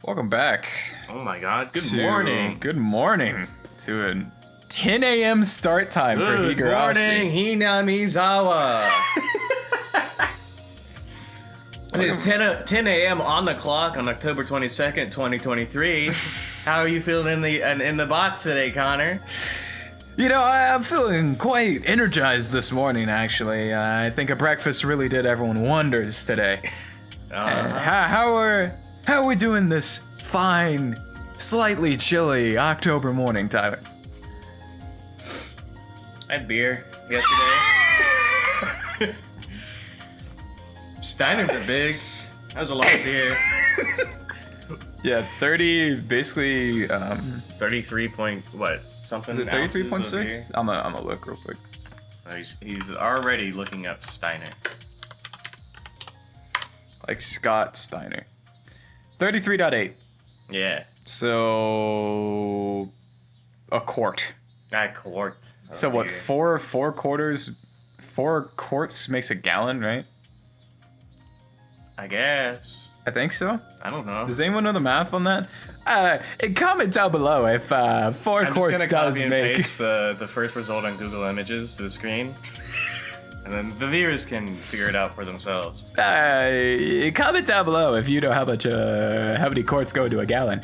Welcome back. Oh my god, good morning. Good morning to a 10 a.m. start time for Higurashi. Good morning, Hinamizawa. It is 10 a.m. on the clock on October 22nd, 2023. How are you feeling in the bots today, Connor? You know, I'm feeling quite energized this morning, actually. I think a breakfast really did everyone wonders today. How are we doing this fine, slightly chilly October morning, Tyler? I had beer yesterday. Steiners are big. That was a lot of beer. Yeah, 30, basically, 33 point, what, something? Is it 33.6? I'm gonna look real quick. He's already looking up Steiner. Like Scott Steiner. 33.8. Yeah. So a quart. A quart. So what? Four quarters, 4 quarts makes a gallon, right? I guess. I think so. I don't know. Does anyone know the math on that? Comment down below if 4 quarts does copy and make. Paste the first result on Google Images to the screen, and then the viewers can figure it out for themselves. Comment down below if you know how many quarts go into a gallon.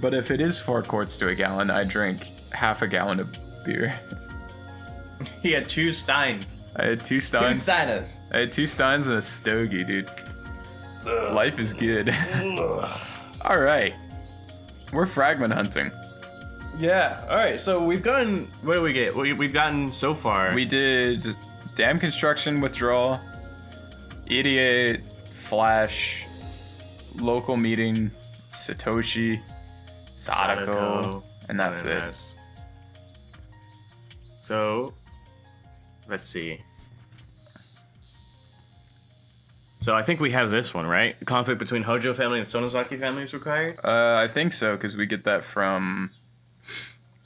But if it is 4 quarts to a gallon, I drink half a gallon of beer. He had 2 Steins. I had 2 Steins. 2 Steiners. I had 2 Steins and a stogie, dude. Life is good. Alright. We're fragment hunting. Yeah, alright, so we've gotten... What did we get? We've gotten so far... We did Dam Construction Withdrawal, Idiot, Flash, Local Meeting, Satoshi, Sadako, and that's it. So, let's see. So I think we have this one, right? Conflict between Hojo family and Sonozaki family is required? I think so, because we get that from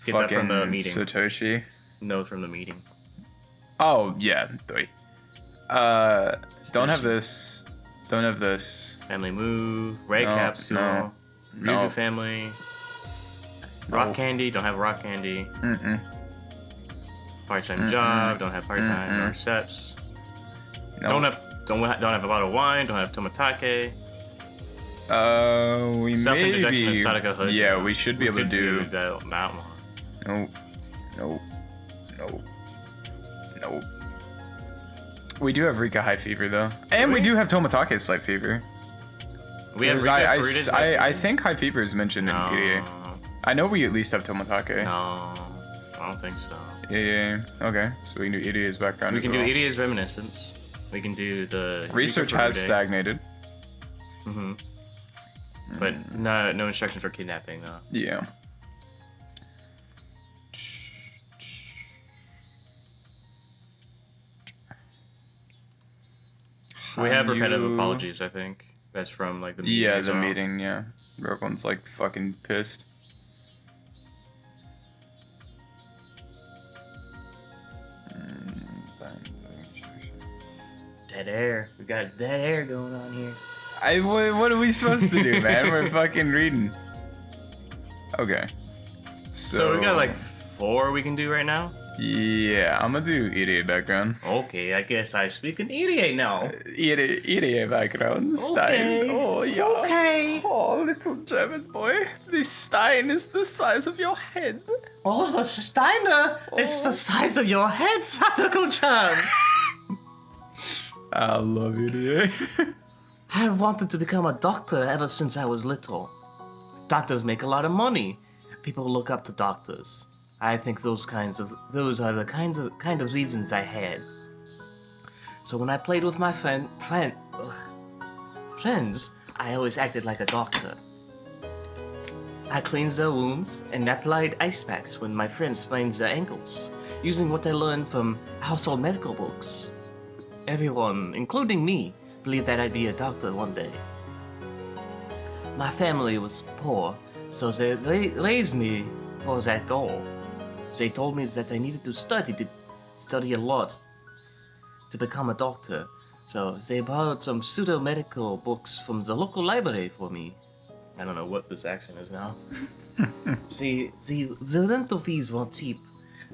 fucking the meeting. Satoshi. No, from the meeting. Oh, yeah. Don't have this. Don't have this. Family Move, Ray No, Capsule, no, Ryugu no. family, No. Rock Candy, don't have Rock Candy. Mm-mm. Part-time job, don't have part-time, or Seps. No. Don't have a bottle of wine, don't have Tomatake. We Self-interjection maybe. of Sadako Hojo. Yeah, we should be able to could do. that one. No. We do have Rika High Fever though, and we do have Tomatake Slight Fever. We have Whereas I think High Fever is mentioned in EDA. I know we at least have Tomatake. No, I don't think so. Yeah. Okay, so we can do EDA's background. We can do well. EDA's Reminiscence. We can do the Research has stagnated. Mm-hmm. But no instructions for kidnapping though. Yeah. We have repetitive apologies, I think. That's from like the meeting. Yeah, as the well. meeting, yeah. Everyone's like fucking pissed. Dead air. We got dead air going on here. What are we supposed to do, man? We're fucking reading. Okay. So we got like 4 we can do right now? Yeah, I'm gonna do EDA background. Okay, I guess I speak in EDA now. EDA background Stein. Oh, yeah. Okay. Oh, little German boy. This Stein is the size of your head. Oh, the Steiner is the size of your head, Sadako-chan. I love EDA. I've wanted to become a doctor ever since I was little. Doctors make a lot of money. People look up to doctors. I think those are the kind of reasons I had. So when I played with my friends, I always acted like a doctor. I cleaned their wounds and applied ice packs when my friends sprained their ankles, using what I learned from household medical books. Everyone, including me, believed that I'd be a doctor one day. My family was poor, so they raised me for that goal. They told me that I needed to study a lot to become a doctor, so they borrowed some pseudo-medical books from the local library for me. I don't know what this accent is now. See, the rental fees weren't cheap,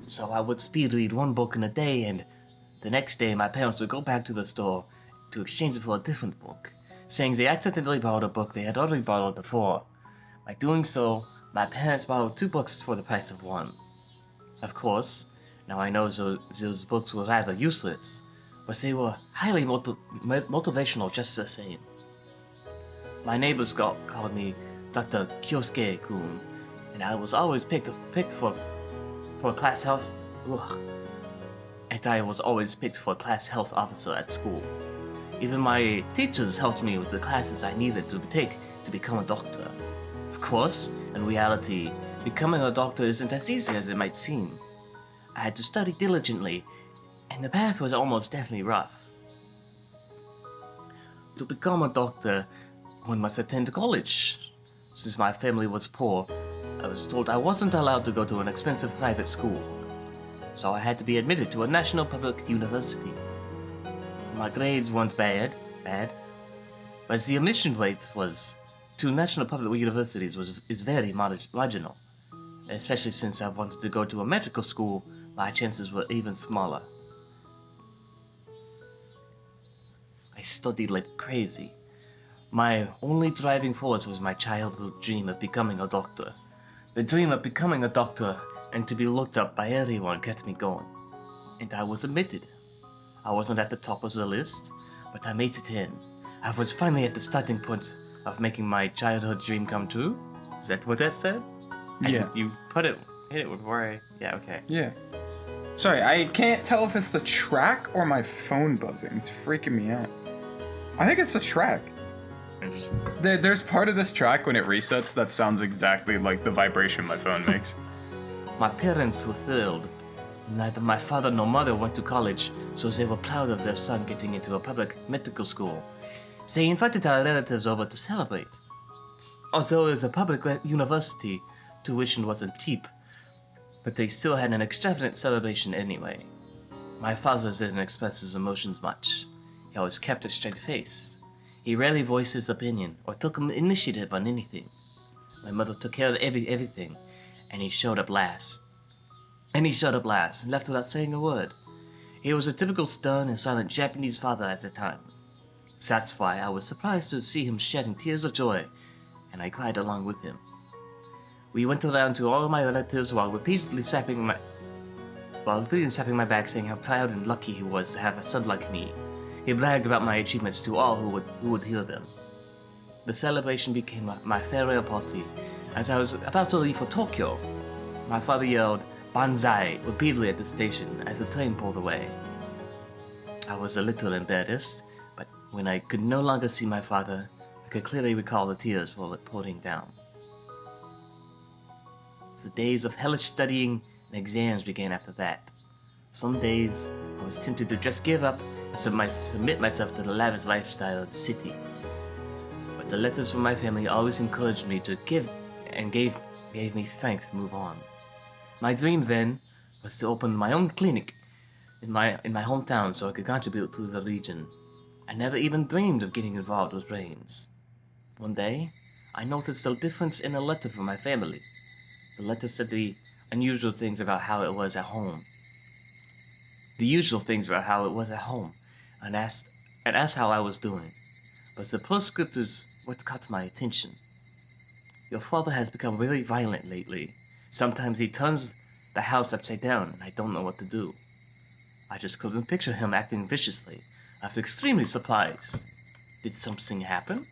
so I would speed read one book in a day, and the next day my parents would go back to the store to exchange it for a different book, saying they accidentally borrowed a book they had already borrowed before. By doing so, my parents borrowed 2 books for the price of 1. Of course, now I know those books were rather useless, but they were highly motivational just the same. My neighbors called me Dr. Kyosuke-kun, and I was always picked for class health. And I was always picked for class health officer at school. Even my teachers helped me with the classes I needed to take to become a doctor. Of course, in reality, becoming a doctor isn't as easy as it might seem. I had to study diligently, and the path was almost definitely rough. To become a doctor, one must attend college. Since my family was poor, I was told I wasn't allowed to go to an expensive private school, so I had to be admitted to a national public university. My grades weren't bad, but the admission rate to national public universities is very marginal, especially since I wanted to go to a medical school. My chances were even smaller. I studied like crazy. My only driving force was my childhood dream of becoming a doctor. The dream of becoming a doctor and to be looked up by everyone kept me going. And I was admitted. I wasn't at the top of the list, but I made it in. I was finally at the starting point of making my childhood dream come true. Is that what that said? Yeah. You hit it before I... Yeah, okay. Yeah. Sorry, I can't tell if it's the track or my phone buzzing. It's freaking me out. I think it's the track. Interesting. There's part of this track when it resets that sounds exactly like the vibration my phone makes. My parents were thrilled. Neither my father nor mother went to college, so they were proud of their son getting into a public medical school. They invited our relatives over to celebrate. Although it was a public university, tuition wasn't cheap, but they still had an extravagant celebration anyway. My father didn't express his emotions much. He always kept a straight face. He rarely voiced his opinion or took initiative on anything. My mother took care of everything, and he showed up last. And left without saying a word. He was a typical stern and silent Japanese father at the time. That's why I was surprised to see him shedding tears of joy, and I cried along with him. We went around to all of my relatives while repeatedly slapping my back, saying how proud and lucky he was to have a son like me. He bragged about my achievements to all who would hear them. The celebration became my farewell party. As I was about to leave for Tokyo, my father yelled "Banzai" repeatedly at the station as the train pulled away. I was a little embarrassed, but when I could no longer see my father, I could clearly recall the tears pouring down. The days of hellish studying and exams began after that. Some days I was tempted to just give up and submit myself to the lavish lifestyle of the city. But the letters from my family always encouraged me to gave me strength to move on. My dream then was to open my own clinic in my hometown so I could contribute to the region. I never even dreamed of getting involved with brains. One day, I noticed a difference in a letter from my family. The letter said the unusual things about how it was at home. And asked how I was doing. But the postscript is what caught my attention. Your father has become very violent lately. Sometimes he turns the house upside down, and I don't know what to do. I just couldn't picture him acting viciously. I was extremely surprised. Did something happen?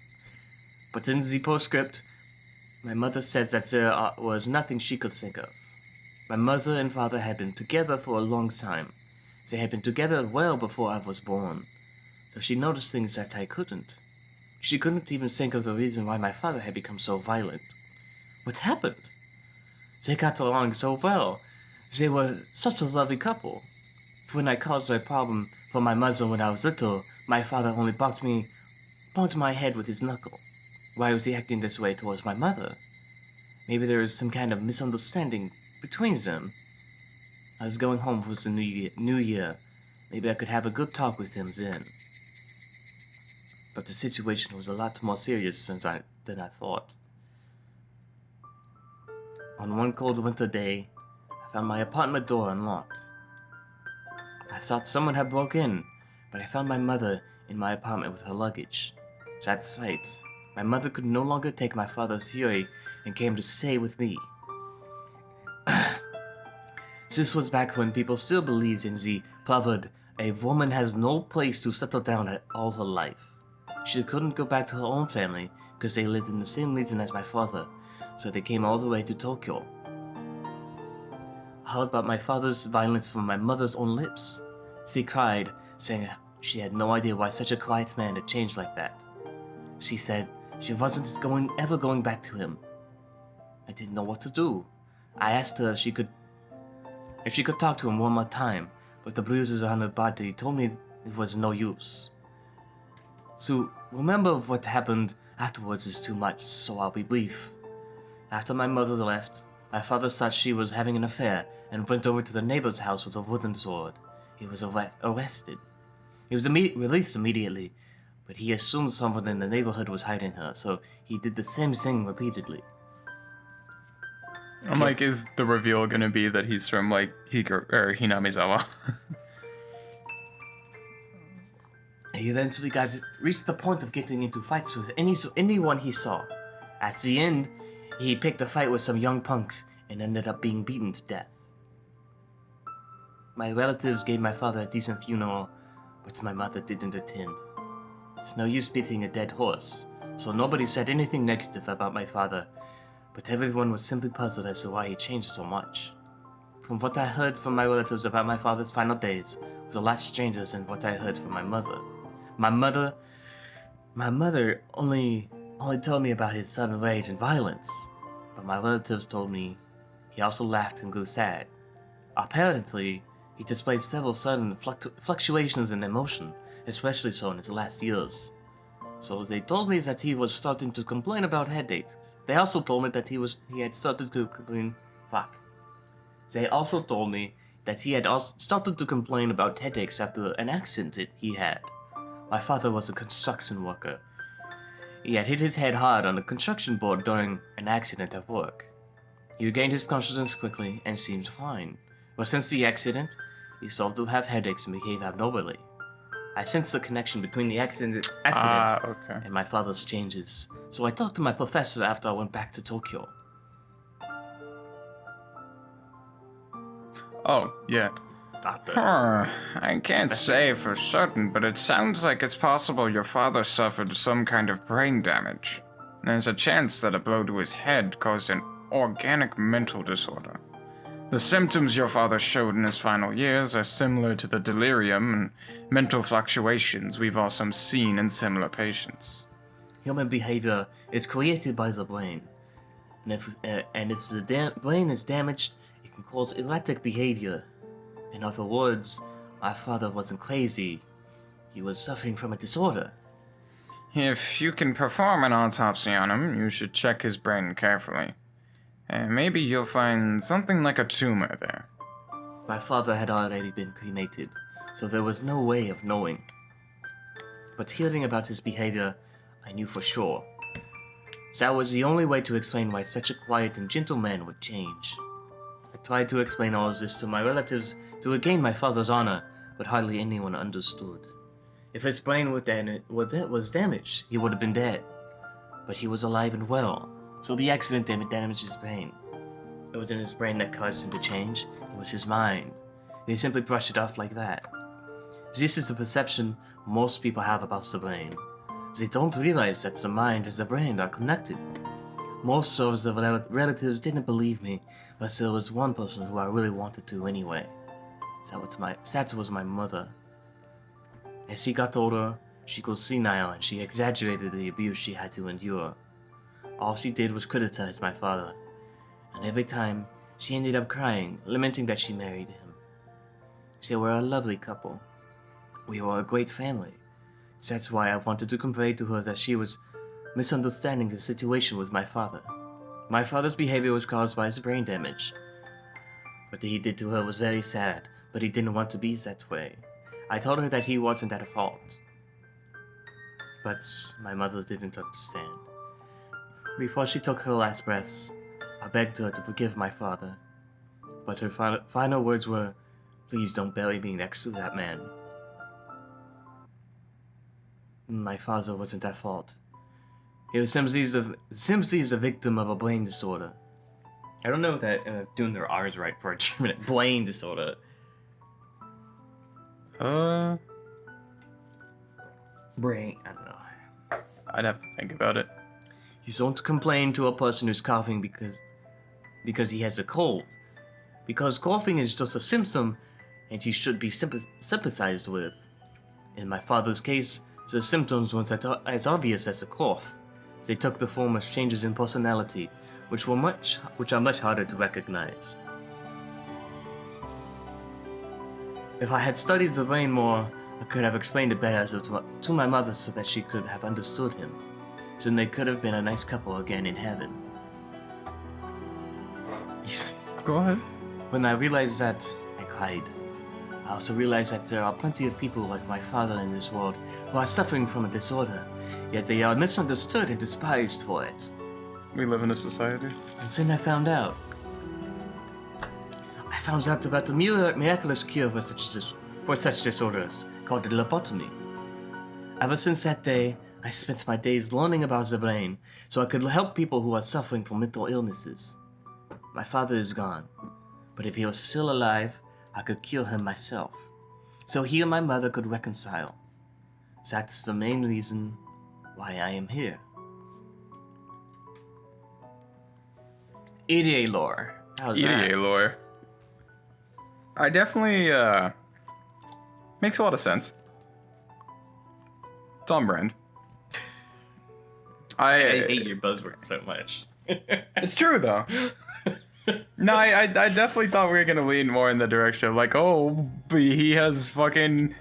But in the postscript, my mother said that there was nothing she could think of. My mother and father had been together for a long time. They had been together well before I was born, so she noticed things that I couldn't. She couldn't even think of the reason why my father had become so violent. What happened? They got along so well. They were such a lovely couple. When I caused a problem for my mother when I was little, my father only bumped my head with his knuckle. Why was he acting this way towards my mother? Maybe there was some kind of misunderstanding between them. I was going home for the new year. Maybe I could have a good talk with him then. But the situation was a lot more serious than I thought. On one cold winter day, I found my apartment door unlocked. I thought someone had broke in, but I found my mother in my apartment with her luggage. That's right. My mother could no longer take my father's fury and came to stay with me. This was back when people still believed in the proverb, a woman has no place to settle down at all her life. She couldn't go back to her own family because they lived in the same region as my father, so they came all the way to Tokyo. I heard about my father's violence from my mother's own lips. She cried, saying she had no idea why such a quiet man had changed like that. She said she wasn't ever going back to him. I didn't know what to do. I asked her if she could talk to him one more time, but the bruises on her body told me it was no use. To remember what happened afterwards is too much, so I'll be brief. After my mother left, my father thought she was having an affair and went over to the neighbor's house with a wooden sword. He was arrested. He was released immediately, but he assumed someone in the neighborhood was hiding her, so he did the same thing repeatedly. I'm like, is the reveal gonna be that he's from like Hinamizawa? He eventually reached the point of getting into fights with anyone he saw. At the end, he picked a fight with some young punks and ended up being beaten to death. My relatives gave my father a decent funeral, but my mother didn't attend. It's no use beating a dead horse, so nobody said anything negative about my father, but everyone was simply puzzled as to why he changed so much. From what I heard from my relatives about my father's final days was a lot stranger than what I heard from my mother. My mother only told me about his sudden rage and violence, but my relatives told me he also laughed and grew sad. Apparently, he displayed several sudden fluctuations in emotion, especially so in his last years. So they told me that he was starting to complain about headaches. They also told me that he had started to complain. They also told me that he had also started to complain about headaches after an accident he had. My father was a construction worker. He had hit his head hard on a construction board during an accident at work. He regained his consciousness quickly and seemed fine, but since the accident, he started to have headaches and behave abnormally. I sensed the connection between the accident and my father's changes, so I talked to my professor after I went back to Tokyo. Oh, yeah. Doctor. I can't say for certain, but it sounds like it's possible your father suffered some kind of brain damage. There's a chance that a blow to his head caused an organic mental disorder. The symptoms your father showed in his final years are similar to the delirium and mental fluctuations we've also seen in similar patients. Human behavior is created by the brain, and if the brain is damaged, it can cause erratic behavior. In other words, my father wasn't crazy. He was suffering from a disorder. If you can perform an autopsy on him, you should check his brain carefully. Maybe you'll find something like a tumor there. My father had already been cremated, so there was no way of knowing. But hearing about his behavior, I knew for sure. That was the only way to explain why such a quiet and gentle man would change. I tried to explain all of this to my relatives to regain my father's honor, but hardly anyone understood. If his brain was damaged, he would have been dead. But he was alive and well, so the accident damaged his brain. It wasn't his brain that caused him to change, it was his mind. They simply brushed it off like that. This is the perception most people have about the brain. They don't realize that the mind and the brain are connected. Most of the relatives didn't believe me, but there was one person who I really wanted to anyway. That was my mother. As she got older, she grew senile and she exaggerated the abuse she had to endure. All she did was criticize my father, and every time she ended up crying, lamenting that she married him. They were a lovely couple. We were a great family. That's why I wanted to convey to her that she was misunderstanding the situation with my father. My father's behavior was caused by his brain damage. What he did to her was very sad, but he didn't want to be that way. I told her that he wasn't at fault. But my mother didn't understand. Before she took her last breaths, I I begged her to forgive my father, but her final words were, "Please don't bury me next to that man." My father wasn't at fault. He was simply a victim of a brain disorder. I don't know if that doing their R's right for a German. Brain disorder. Brain. I don't know. I'd have to think about it. You don't complain to a person who's coughing because he has a cold. Because coughing is just a symptom, and he should be sympathized with. In my father's case, the symptoms weren't as obvious as the cough. They took the form of changes in personality, which are much harder to recognize. If I had studied the brain more, I could have explained it better to my mother so that she could have understood him. Then they could have been a nice couple again in heaven. Go ahead. When I realized that, I cried. I also realized that there are plenty of people like my father in this world who are suffering from a disorder, yet they are misunderstood and despised for it. We live in a society. And then I found out. About the miraculous cure for such disorders, called the lobotomy. Ever since that day, I spent my days learning about the brain, so I could help people who are suffering from mental illnesses. My father is gone, but if he was still alive, I could cure him myself. So he and my mother could reconcile. That's the main reason why I am here. EDA lore. How's that? EDA lore. I definitely, makes a lot of sense. It's on brand. I hate your buzzword so much. It's true, though. No, I definitely thought we were gonna lean more in the direction of, like, oh, he has fucking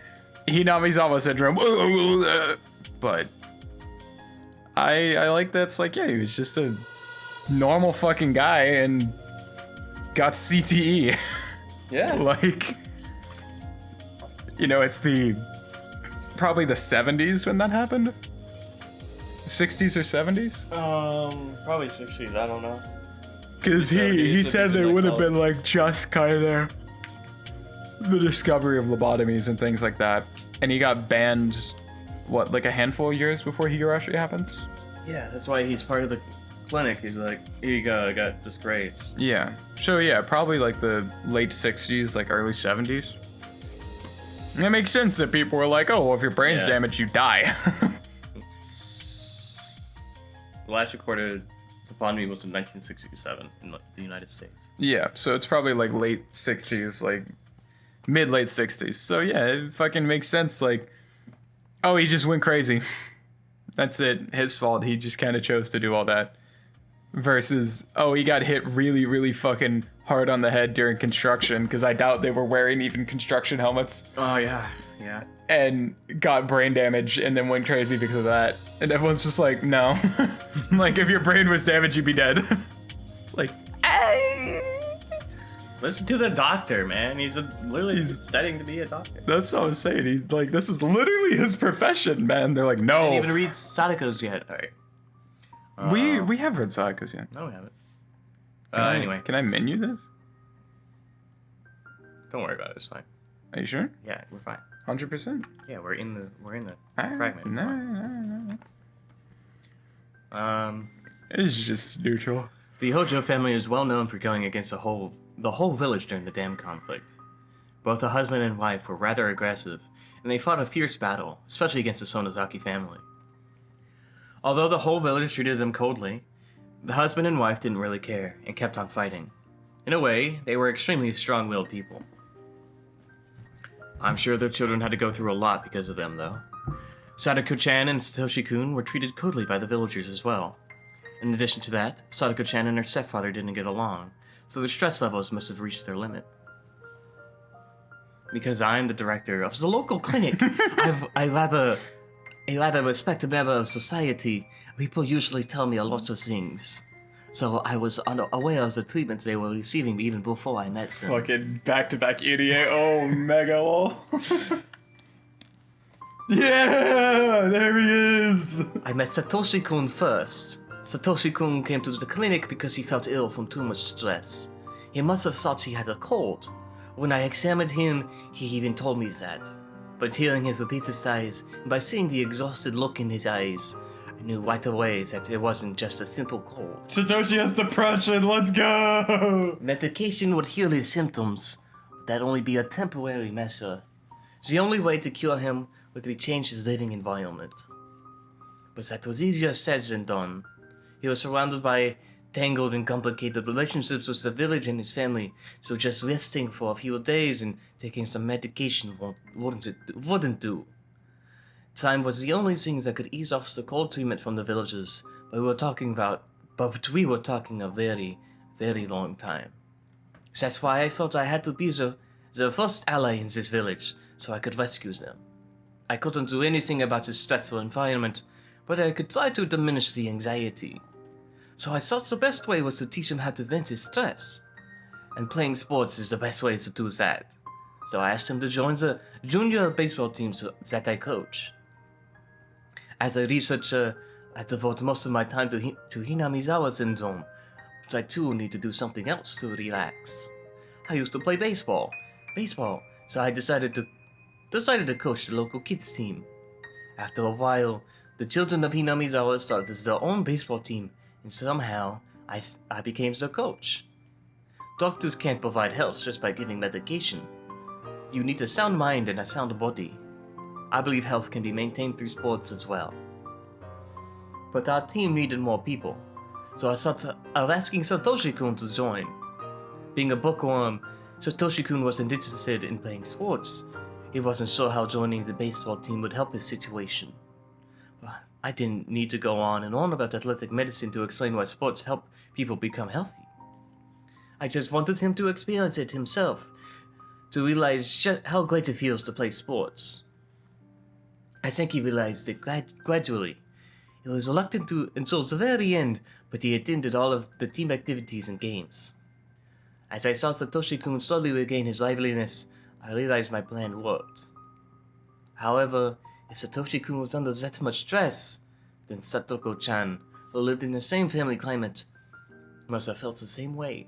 Hinamizawa syndrome. But I like that it's like, yeah, he was just a normal fucking guy and got CTE. Yeah. Like, you know, it's probably the 70s when that happened? 60s or 70s? Probably 60s, I don't know. Because he said it would have been like just kind of the discovery of lobotomies and things like that. And he got banned, what, like a handful of years before Higurashi happens? Yeah, that's why he's part of the clinic. He's like, he got disgraced. Yeah. So yeah, probably like the late 60s, like early 70s. It makes sense that people were like, oh, well, if your brain's damaged, you die. The last recorded lobotomy was in 1967 in the United States. Yeah, so it's probably like late 60s, like mid-late 60s. So yeah, it fucking makes sense. Like, oh, he just went crazy. That's it. His fault. He just kind of chose to do all that. Versus, oh, he got hit really, really fucking hard on the head during construction, because I doubt they were wearing even construction helmets. Oh, yeah. Yeah. And got brain damage and then went crazy because of that. And everyone's just like, no. Like, if your brain was damaged, you'd be dead. It's like, listen to the doctor, man. He's literally studying to be a doctor. That's what I was saying. He's like, this is literally his profession, man. They're like, no. I didn't even read Sadako's yet. All right. We have read Sadako's yet. No, we haven't. Anyway. Can I menu this? Don't worry about it. It's fine. Are you sure? Yeah, we're fine. 100%. Yeah, we're in the fragment. It's No. fine. It's just neutral. The Hojo family is well known for going against the whole village during the dam conflict. Both the husband and wife were rather aggressive, and they fought a fierce battle, especially against the Sonozaki family. Although the whole village treated them coldly, the husband and wife didn't really care and kept on fighting. In a way, they were extremely strong-willed people. I'm sure their children had to go through a lot because of them, though. Sadako-chan and Satoshi-kun were treated coldly by the villagers as well. In addition to that, Sadako-chan and her stepfather didn't get along, so their stress levels must have reached their limit. Because I'm the director of the local clinic, I rather respect a member of society. People usually tell me a lot of things. So I was unaware of the treatments they were receiving even before I met them. Fucking back-to-back idiot. Oh, mega lol. Yeah, there he is. I met Satoshi-kun first. Satoshi-kun came to the clinic because he felt ill from too much stress. He must have thought he had a cold. When I examined him, he even told me that. But hearing his repeated sighs, and by seeing the exhausted look in his eyes, I knew right away that it wasn't just a simple cold. Satoshi has depression, let's go! Medication would heal his symptoms, but that'd only be a temporary measure. The only way to cure him would be change his living environment. But that was easier said than done. He was surrounded by tangled and complicated relationships with the village and his family, so just resting for a few days and taking some medication wouldn't do. Time was the only thing that could ease off the cold treatment from the villagers, but we were talking a very, very long time. That's why I felt I had to be the first ally in this village, so I could rescue them. I couldn't do anything about his stressful environment, but I could try to diminish the anxiety. So I thought the best way was to teach him how to vent his stress. And playing sports is the best way to do that. So I asked him to join the junior baseball team that I coach. As a researcher, I devote most of my time to Hinamizawa syndrome, but I too need to do something else to relax. I used to play baseball, so I decided to coach the local kids team. After a while, the children of Hinamizawa started their own baseball team, and somehow I became their coach. Doctors can't provide health just by giving medication. You need a sound mind and a sound body. I believe health can be maintained through sports as well. But our team needed more people, so I thought of asking Satoshi-kun to join. Being a bookworm, Satoshi-kun wasn't interested in playing sports. He wasn't sure how joining the baseball team would help his situation. I didn't need to go on and on about athletic medicine to explain why sports help people become healthy. I just wanted him to experience it himself, to realize how great it feels to play sports. I think he realized it gradually. He was reluctant to until the very end, but he attended all of the team activities and games. As I saw Satoshi-kun slowly regain his liveliness, I realized my plan worked. However, if Satoshi-kun was under that much stress, then Satoko-chan, who lived in the same family climate, must have felt the same way.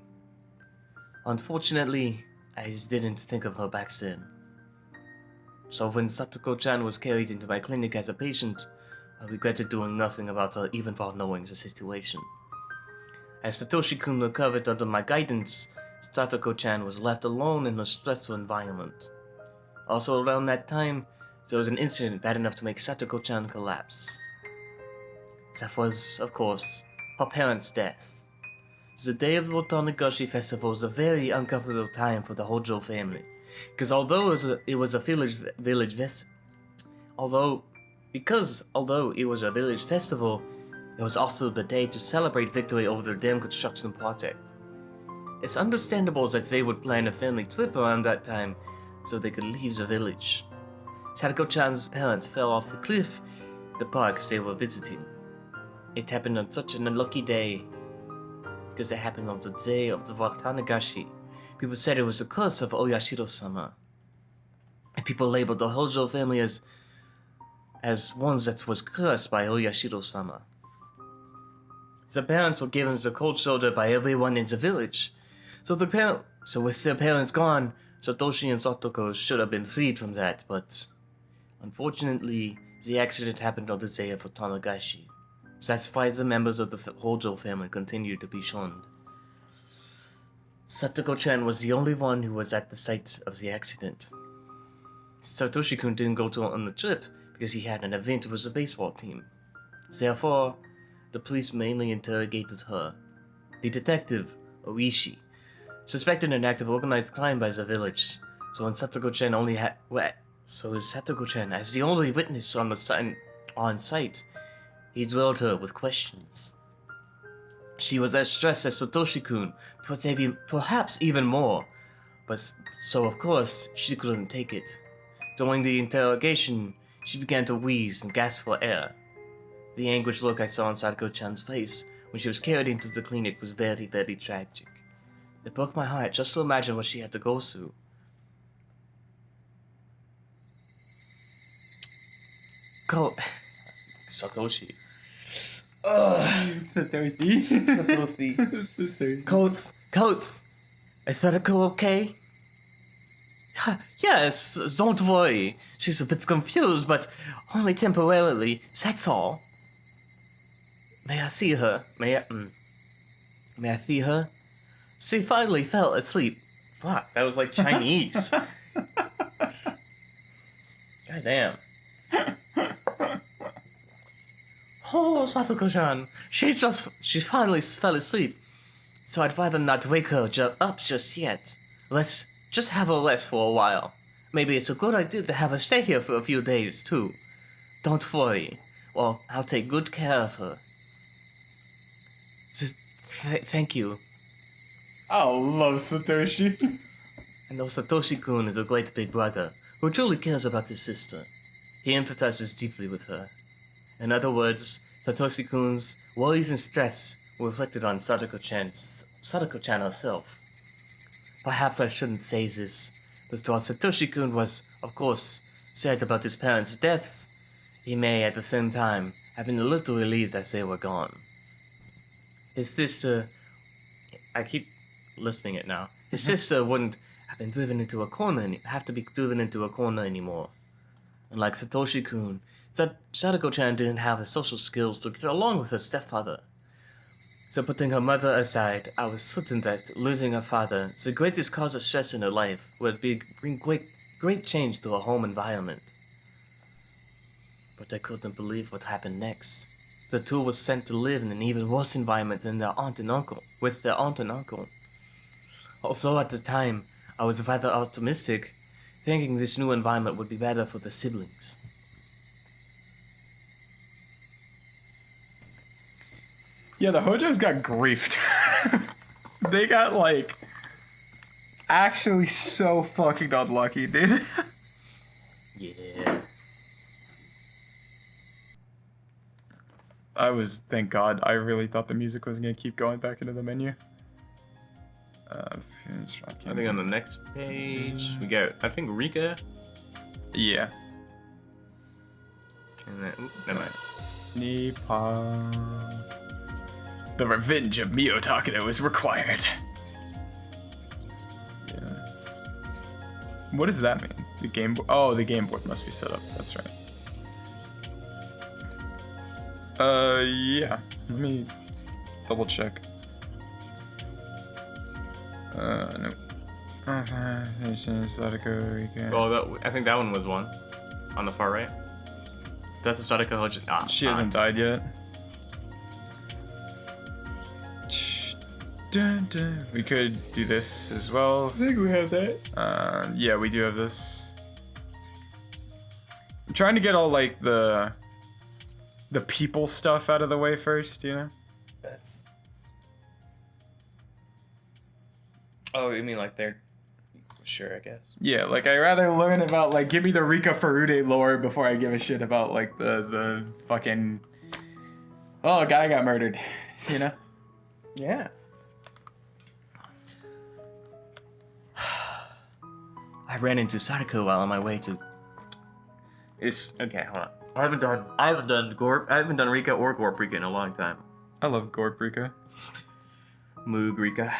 Unfortunately, I just didn't think of her back then. So when Satoko-chan was carried into my clinic as a patient, I regretted doing nothing about her even while knowing the situation. As Satoshi-kun recovered under my guidance, Satoko-chan was left alone in a stressful environment. Also around that time, there was an incident bad enough to make Satoko-chan collapse. That was, of course, her parents' death. The day of the Honeyrabbiit festival was a very uncomfortable time for the Hojo family, because although it was a village festival, it was also the day to celebrate victory over their dam construction project. It's understandable that they would plan a family trip around that time so they could leave the village. Satoko-chan's parents fell off the cliff at the park they were visiting. It happened on such an unlucky day because it happened on the day of the Honeyrabbiit. People said it was the curse of Oyashiro-sama. And people labeled the Hojo family as one that was cursed by Oyashiro-sama. The parents were given the cold shoulder by everyone in the village. So with their parents gone, Satoshi and Satoko should have been freed from that, but unfortunately, the accident happened on the day of Honeyrabbiit. That's why the members of the Hojo family continued to be shunned. Satoko-chan was the only one who was at the site of the accident. Satoshi-kun didn't go on the trip because he had an event with the baseball team. Therefore, the police mainly interrogated her. The detective, Oishi, suspected an act of organized crime by the village, so when Satoko-chan Satoko-chan, as the only witness on site, he drilled her with questions. She was as stressed as Satoshi-kun, perhaps even more, but so of course she couldn't take it. During the interrogation, she began to wheeze and gasp for air. The anguished look I saw on Satoko-chan's face when she was carried into the clinic was very, very tragic. It broke my heart just to imagine what she had to go through. Satoshi. Satoshi. Coats, is Sadako okay? Yes, don't worry. She's a bit confused, but only temporarily, that's all. May I see her? May I see her? She finally fell asleep. Fuck, that was like Chinese. God damn. Oh, Satoko-chan, she finally fell asleep. So I'd rather not wake her up just yet. Let's just have her rest for a while. Maybe it's a good idea to have her stay here for a few days, too. Don't worry. Well, I'll take good care of her. Thank you. I love Satoshi. I know Satoshi-kun is a great big brother who truly cares about his sister. He empathizes deeply with her. In other words, Satoshi-kun's worries and stress were reflected on Sadako-chan herself. Perhaps I shouldn't say this, but while Satoshi-kun was, of course, sad about his parents' deaths, he may, at the same time, have been a little relieved that they were gone. His sister... I keep listening it now. His sister wouldn't have been driven into a corner anymore. Unlike Satoshi-kun, Sadako-chan didn't have the social skills to get along with her stepfather. So putting her mother aside, I was certain that losing her father, the greatest cause of stress in her life, would bring great change to her home environment. But I couldn't believe what happened next. The two were sent to live in an even worse environment than their aunt and uncle. Although at the time, I was rather optimistic, thinking this new environment would be better for the siblings. Yeah, the Hojos got griefed. They got, like, actually so fucking unlucky, dude. Yeah. Thank God, I really thought the music was gonna keep going back into the menu. I think on the next page, we got, I think, Rika. Yeah. And then, never mind. Nippon. The revenge of Mio Takeda was required. Yeah. What does that mean? The game board? Oh, the game board must be set up. That's right. Yeah. Let me double check. No. Oh, I think that one was one. On the far right. Death of Sadako Hojo. She hasn't died yet. We could do this as well. I think we have that. Yeah, we do have this. I'm trying to get all, like, the people stuff out of the way first, you know? That's... Oh, you mean like they're... Sure, I guess. Yeah, like, I'd rather learn about, like, give me the Rika Furude lore before I give a shit about, like, the fucking... Oh, a guy got murdered, you know? Yeah. I ran into Sadako while on my way to... Okay, hold on. I haven't done Rika or Gorp Rika in a long time. I love Gorp Rika. Moog Rika.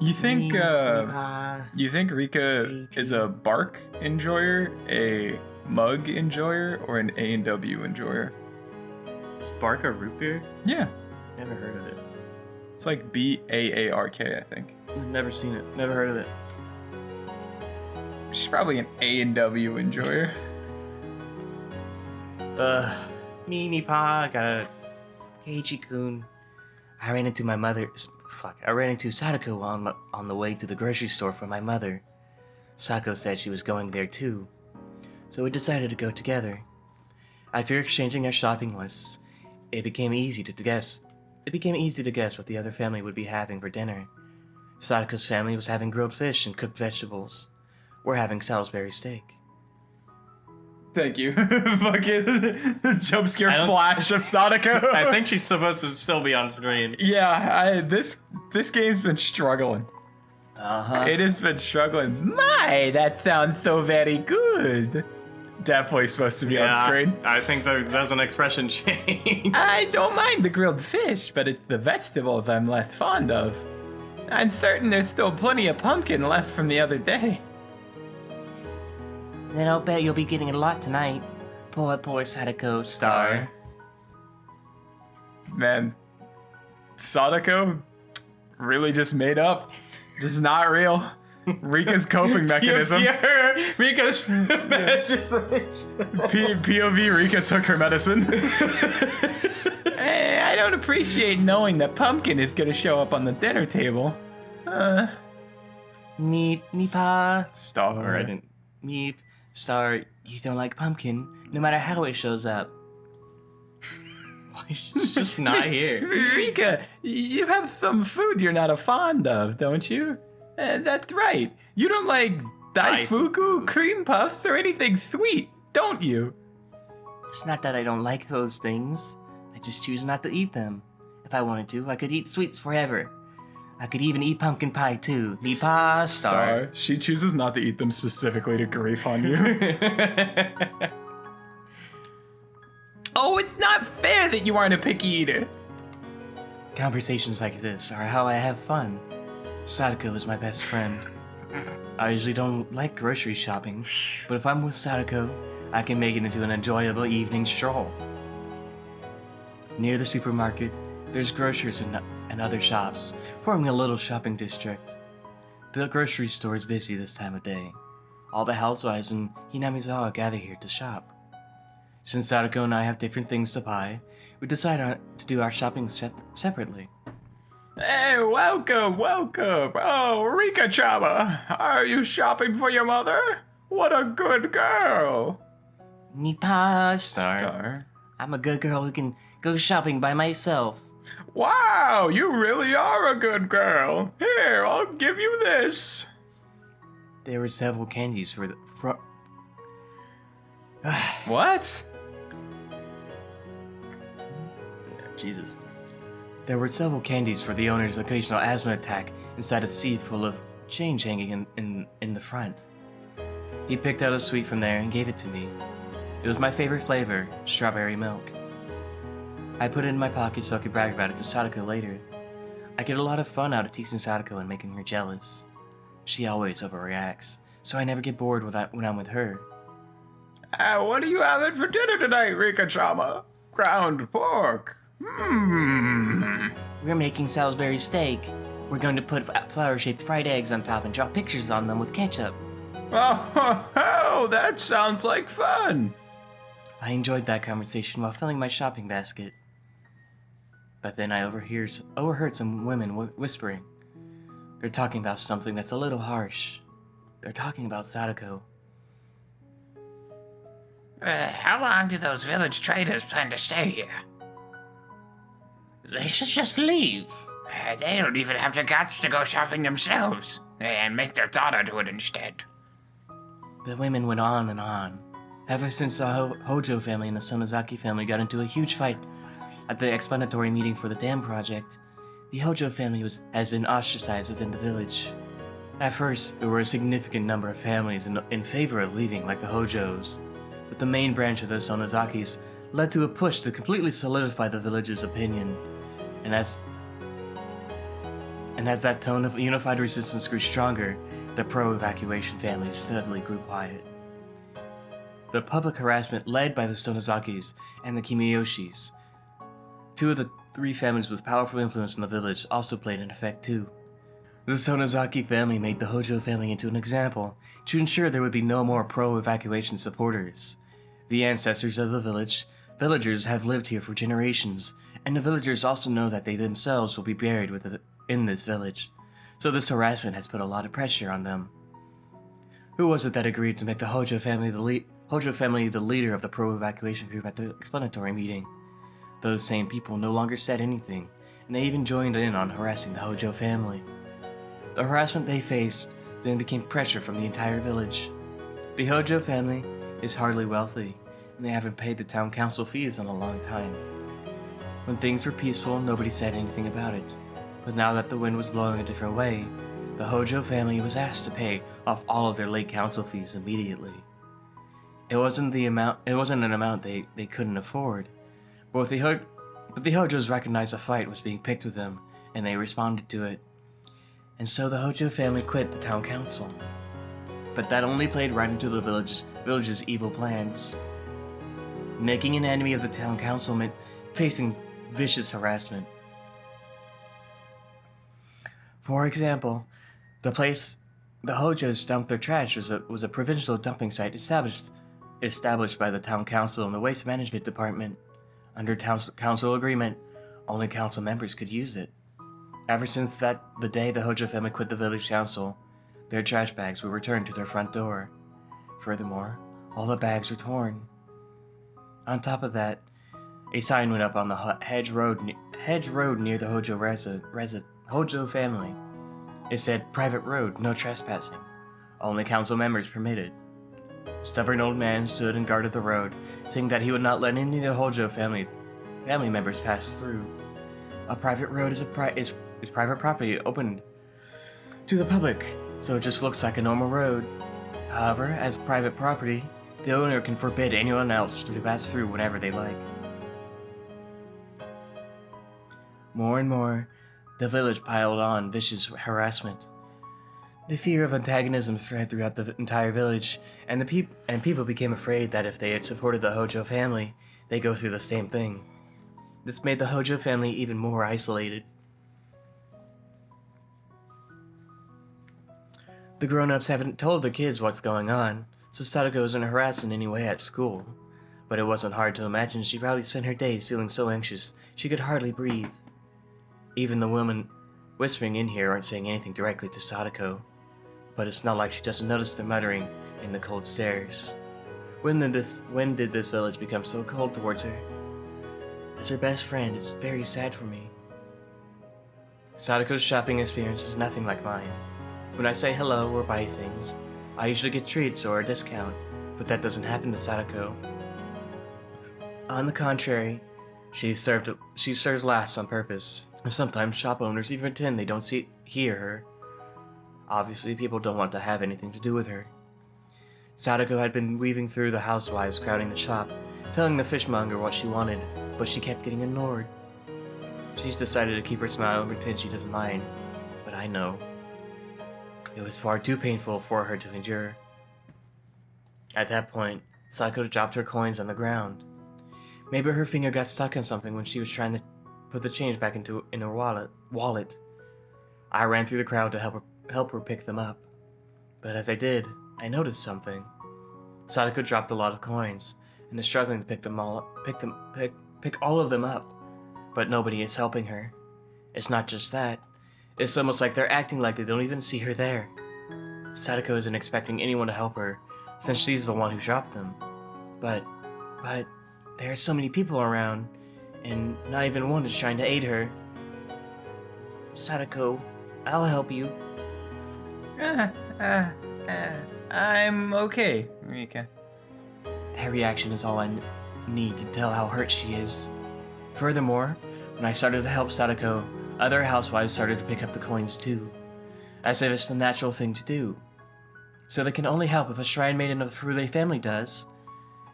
You think Rika is a bark enjoyer, a mug enjoyer, or an A&W enjoyer? Is bark a root beer? Yeah. Never heard of it. It's like BAARK, I think. I've never seen it. Never heard of it. She's probably an A&W enjoyer. Mini-pa, got a Keiichi-kun. I ran into Sadako on the way to the grocery store for my mother. Sako said she was going there too, so we decided to go together. After exchanging our shopping lists, it became easy to guess what the other family would be having for dinner. Sadako's family was having grilled fish and cooked vegetables. We're having Salisbury steak. Thank you. Fucking jump scare flash of Sadako. I think she's supposed to still be on screen. Yeah, this game's been struggling. Uh-huh. It has been struggling. My, that sounds so very good. definitely supposed to be on screen. I think there's an expression change. I don't mind the grilled fish, but it's the vegetables I'm less fond of. I'm certain there's still plenty of pumpkin left from the other day. Then I'll bet you'll be getting a lot tonight. Poor Sadako star. Man, Sadako really just made up. Just not real. Rika's coping mechanism. Rika's POV Rika took her medicine. Hey, I don't appreciate knowing that pumpkin is gonna show up on the dinner table. Meepa. Star. I didn't. Meep. Star, you don't like pumpkin, no matter how it shows up. Why is she just not here? Rika, you have some food you're not fond of, don't you? That's right. You don't like daifuku, cream puffs, or anything sweet, don't you? It's not that I don't like those things. I just choose not to eat them. If I wanted to, I could eat sweets forever. I could even eat pumpkin pie too. Meepa. Star. She chooses not to eat them specifically to grief on you. Oh, it's not fair that you aren't a picky eater. Conversations like this are how I have fun. Sadako is my best friend. I usually don't like grocery shopping, but if I'm with Sadako, I can make it into an enjoyable evening stroll. Near the supermarket, there's grocers and other shops, forming a little shopping district. The grocery store is busy this time of day. All the housewives in Hinamizawa gather here to shop. Since Sadako and I have different things to buy, we decided to do our shopping separately. Hey, welcome. Oh, Rika-chama, are you shopping for your mother? What a good girl. Meepa. Star. I'm a good girl who can go shopping by myself. Wow, you really are a good girl. Here, I'll give you this. There were several candies for the... What? Jesus. There were several candies for the owner's occasional asthma attack inside a sieve full of change hanging in the front. He picked out a sweet from there and gave it to me. It was my favorite flavor, strawberry milk. I put it in my pocket so I could brag about it to Sadako later. I get a lot of fun out of teasing Sadako and making her jealous. She always overreacts, so I never get bored when I'm with her. What are you having for dinner tonight, Rika-chama? Ground pork. We're making Salisbury steak. We're going to put flower-shaped fried eggs on top and draw pictures on them with ketchup. Oh, that sounds like fun. I enjoyed that conversation while filling my shopping basket. But then I overheard some women whispering. They're talking about something that's a little harsh. They're talking about Sadako. How long do those village traders plan to stay here? They should just leave. They don't even have the guts to go shopping themselves, and make their daughter do it instead. The women went on and on. Ever since the Hojo family and the Sonozaki family got into a huge fight at the explanatory meeting for the dam project, the Hojo family has been ostracized within the village. At first, there were a significant number of families in favor of leaving, like the Hojos, but the main branch of the Sonozakis led to a push to completely solidify the village's opinion, and as that tone of unified resistance grew stronger, the pro-evacuation families steadily grew quiet. The public harassment led by the Sonozakis and the Kimiyoshis, two of the three families with powerful influence in the village, also played an effect too. The Sonozaki family made the Hojo family into an example to ensure there would be no more pro-evacuation supporters. The ancestors of the villagers have lived here for generations, and the villagers also know that they themselves will be buried in this village, so this harassment has put a lot of pressure on them. Who was it that agreed to make the Hojo family the leader of the pro-evacuation group at the explanatory meeting? Those same people no longer said anything, and they even joined in on harassing the Hojo family. The harassment they faced then became pressure from the entire village. The Hojo family is hardly wealthy, and they haven't paid the town council fees in a long time. When things were peaceful, nobody said anything about it. But now that the wind was blowing a different way, the Hojo family was asked to pay off all of their late council fees immediately. It wasn't an amount they couldn't afford. But the Hojos recognized a fight was being picked with them, and they responded to it. And so the Hojo family quit the town council. But that only played right into the village's evil plans. Making an enemy of the town council meant facing vicious harassment. For example, the place the Hojos dumped their trash was a provincial dumping site established by the town council and the waste management department. Under council agreement, only council members could use it. Ever since the day the Hojo family quit the village council, their trash bags were returned to their front door. Furthermore, all the bags were torn. On top of that, a sign went up on the hedge road near the Hojo family. It said, "Private road, no trespassing. Only council members permitted." A stubborn old man stood and guarded the road, saying that he would not let any of the Hojo family members pass through. A private road is private property open to the public, so it just looks like a normal road. However, as private property, the owner can forbid anyone else to pass through whenever they like. More and more, the village piled on vicious harassment. The fear of antagonism spread throughout the entire village, and people became afraid that if they had supported the Hojo family, they'd go through the same thing. This made the Hojo family even more isolated. The grown-ups haven't told their kids what's going on, so Sadako isn't harassed in any way at school. But it wasn't hard to imagine she probably spent her days feeling so anxious she could hardly breathe. Even the women whispering in here aren't saying anything directly to Sadako, but it's not like she doesn't notice the muttering and the cold stares. When did this village become so cold towards her? As her best friend, it's very sad for me. Sadako's shopping experience is nothing like mine. When I say hello or buy things, I usually get treats or a discount, but that doesn't happen to Sadako. On the contrary, she serves last on purpose. Sometimes shop owners even pretend they don't hear her. Obviously, people don't want to have anything to do with her. Sadako had been weaving through the housewives crowding the shop, telling the fishmonger what she wanted, but she kept getting ignored. She's decided to keep her smile and pretend she doesn't mind, but I know. It was far too painful for her to endure. At that point, Sadako dropped her coins on the ground. Maybe her finger got stuck on something when she was trying to put the change back in her wallet. I ran through the crowd to help her pick them up. But as I did, I noticed something. Sadako dropped a lot of coins and is struggling to pick all of them up. But nobody is helping her. It's not just that. It's almost like they're acting like they don't even see her there. Sadako isn't expecting anyone to help her, since she's the one who dropped them. But there are so many people around, and not even one is trying to aid her. Sadako, I'll help you. I'm okay, Mika. That reaction is all I need to tell how hurt she is. Furthermore, when I started to help Sadako, other housewives started to pick up the coins too, as if it's the natural thing to do. So they can only help if a shrine maiden of the Furule family does.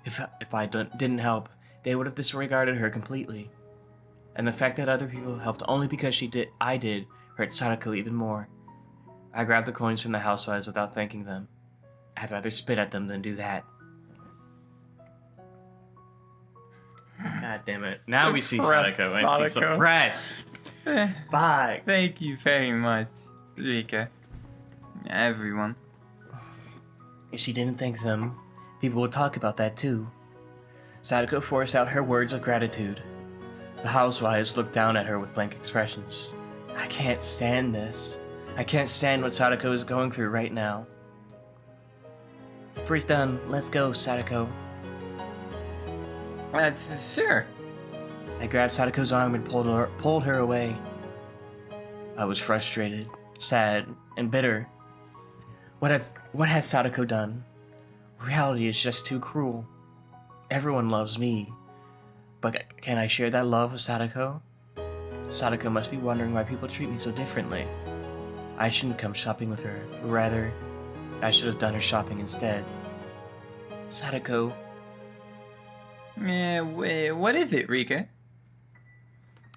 If I didn't help, they would have disregarded her completely. And the fact that other people helped only because I did hurt Sadako even more. I grabbed the coins from the housewives without thanking them. I'd rather spit at them than do that. God damn it. Now we see Sadako and she's suppressed. Bye. Thank you very much, Rika. Everyone. If she didn't thank them, people would talk about that too. Sadako forced out her words of gratitude. The housewives looked down at her with blank expressions. I can't stand this. I can't stand what Sadako is going through right now. If we're done, let's go, Sadako. Sure. I grabbed Sadako's arm and pulled her away. I was frustrated, sad, and bitter. What has Sadako done? Reality is just too cruel. Everyone loves me, but can I share that love with Sadako? Sadako must be wondering why people treat me so differently. I shouldn't come shopping with her. Rather, I should have done her shopping instead. Sadako, What is it, Rika?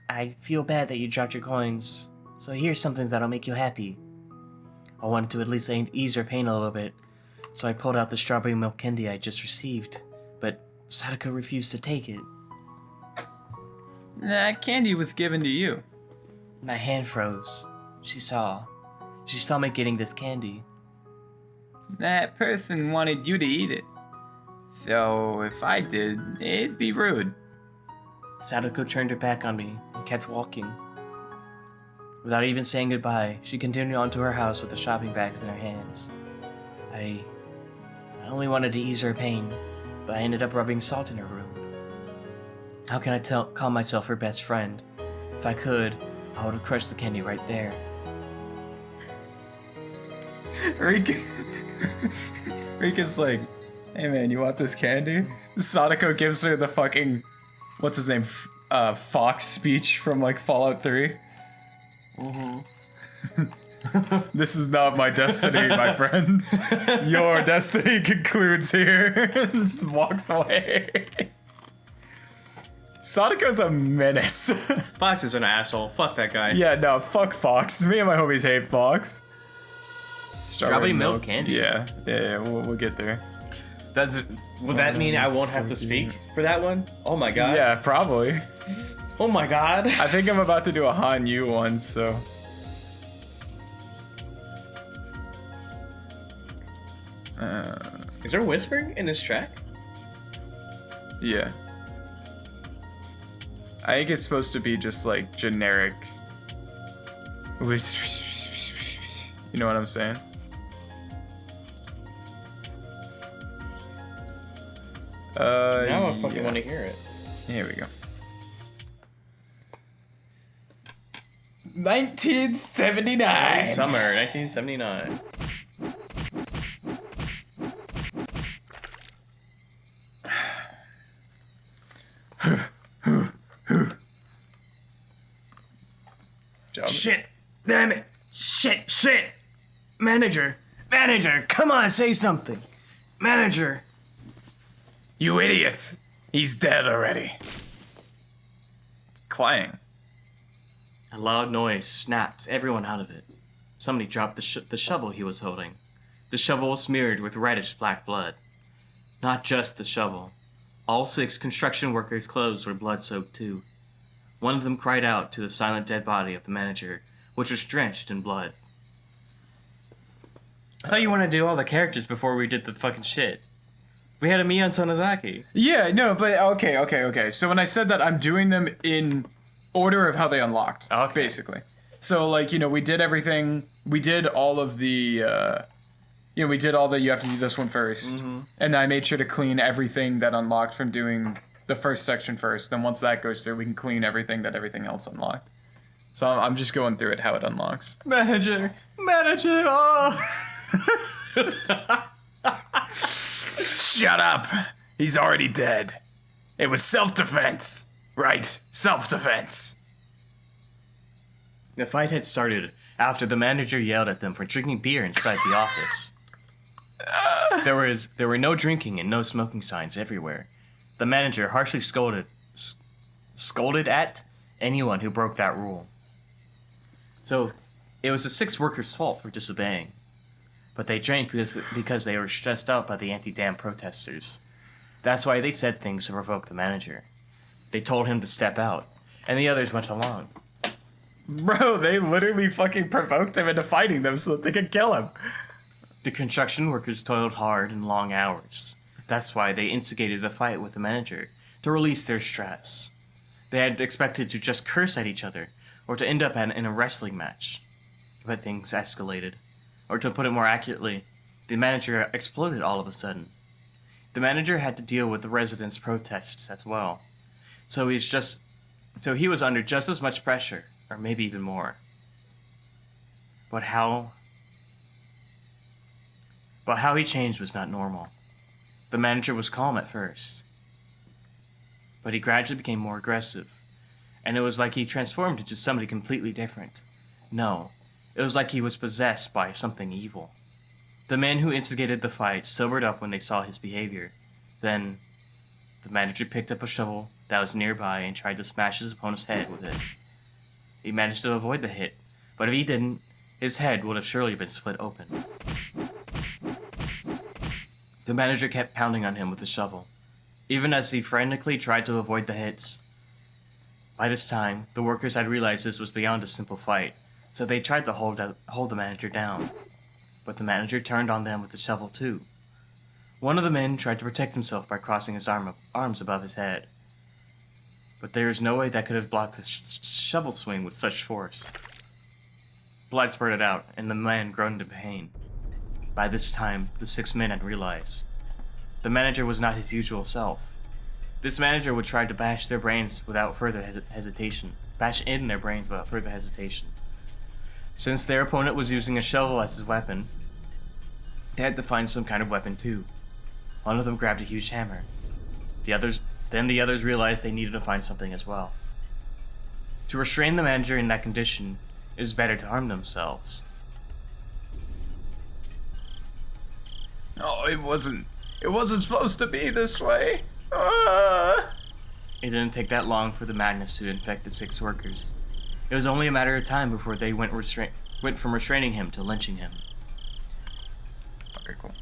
I feel bad that you dropped your coins, so here's something that'll make you happy. I wanted to at least ease her pain a little bit, so I pulled out the strawberry milk candy I just received, but Sadako refused to take it. That candy was given to you. My hand froze. She saw me getting this candy. That person wanted you to eat it. So if I did, it'd be rude. Sadako turned her back on me and kept walking. Without even saying goodbye, she continued on to her house with the shopping bags in her hands. I only wanted to ease her pain, but I ended up rubbing salt in her wound. How can I call myself her best friend? If I could, I would have crushed the candy right there. Rika's like, hey man, you want this candy? Sadako gives her the fucking, what's his name, Fox speech from like Fallout 3. This is not my destiny, my friend. Your destiny concludes here. Just walks away. Sadako's a menace. Fox is an asshole. Fuck that guy. Yeah, no, fuck Fox. Me and my homies hate Fox. Strawberry milk candy. Yeah, we'll get there. Will that mean I won't have to speak for that one? Oh my god. Yeah, probably. Oh my god. I think I'm about to do a Han Yu one, so. Is there whispering in this track? Yeah. I think it's supposed to be just like generic. You know what I'm saying? Now I fucking want to hear it. Here we go. 1979. Summer 1979. Shit! Damn it! Shit! Manager! Come on, say something! Manager! You idiot! He's dead already. Clang. A loud noise snapped everyone out of it. Somebody dropped the shovel he was holding. The shovel was smeared with reddish black blood. Not just the shovel. All 6 construction workers' clothes were blood-soaked too. One of them cried out to the silent dead body of the manager, which was drenched in blood. I thought you wanted to do all the characters before we did the fucking shit. We had a me on Sonozaki. Yeah, no, but okay. So when I said that, I'm doing them in order of how they unlocked, basically. So, like, you know, we did everything. We did all of the, we did all the, you have to do this one first. Mm-hmm. And I made sure to clean everything that unlocked from doing the first section first. Then once that goes through, we can clean everything else unlocked. So I'm just going through it how it unlocks. Manager, oh! Shut up! He's already dead. It was self-defense. Right, self-defense. The fight had started after the manager yelled at them for drinking beer inside the office. There were no drinking and no smoking signs everywhere. The manager harshly scolded at anyone who broke that rule. So, it was the 6 workers' fault for disobeying. But they drank because they were stressed out by the anti-dam protesters. That's why they said things to provoke the manager. They told him to step out, and the others went along. Bro, they literally fucking provoked him into fighting them so that they could kill him. The construction workers toiled hard and long hours. That's why they instigated a fight with the manager, to release their stress. They had expected to just curse at each other, or to end up in a wrestling match. But things escalated. Or to put it more accurately, the manager exploded all of a sudden. The manager had to deal with the residents' protests as well. So he was under just as much pressure, or maybe even more. But how he changed was not normal. The manager was calm at first, but he gradually became more aggressive, and it was like he transformed into somebody completely different. No, it was like he was possessed by something evil. The men who instigated the fight sobered up when they saw his behavior. Then, the manager picked up a shovel that was nearby and tried to smash his opponent's head with it. He managed to avoid the hit, but if he didn't, his head would have surely been split open. The manager kept pounding on him with the shovel, even as he frantically tried to avoid the hits. By this time, the workers had realized this was beyond a simple fight, so they tried to hold the manager down. But the manager turned on them with the shovel too. One of the men tried to protect himself by crossing his arms above his head. But there is no way that could have blocked the shovel swing with such force. Blood spurted out, and the man groaned in pain. By this time, the 6 men had realized the manager was not his usual self. This manager would try to bash in their brains without further hesitation. Since their opponent was using a shovel as his weapon, they had to find some kind of weapon too. One of them grabbed a huge hammer. The others realized they needed to find something as well. To restrain the manager in that condition, it was better to harm themselves. Oh, it wasn't supposed to be this way. It didn't take that long for the madness to infect the 6 workers. It was only a matter of time before they went from restraining him to lynching him. Okay, cool.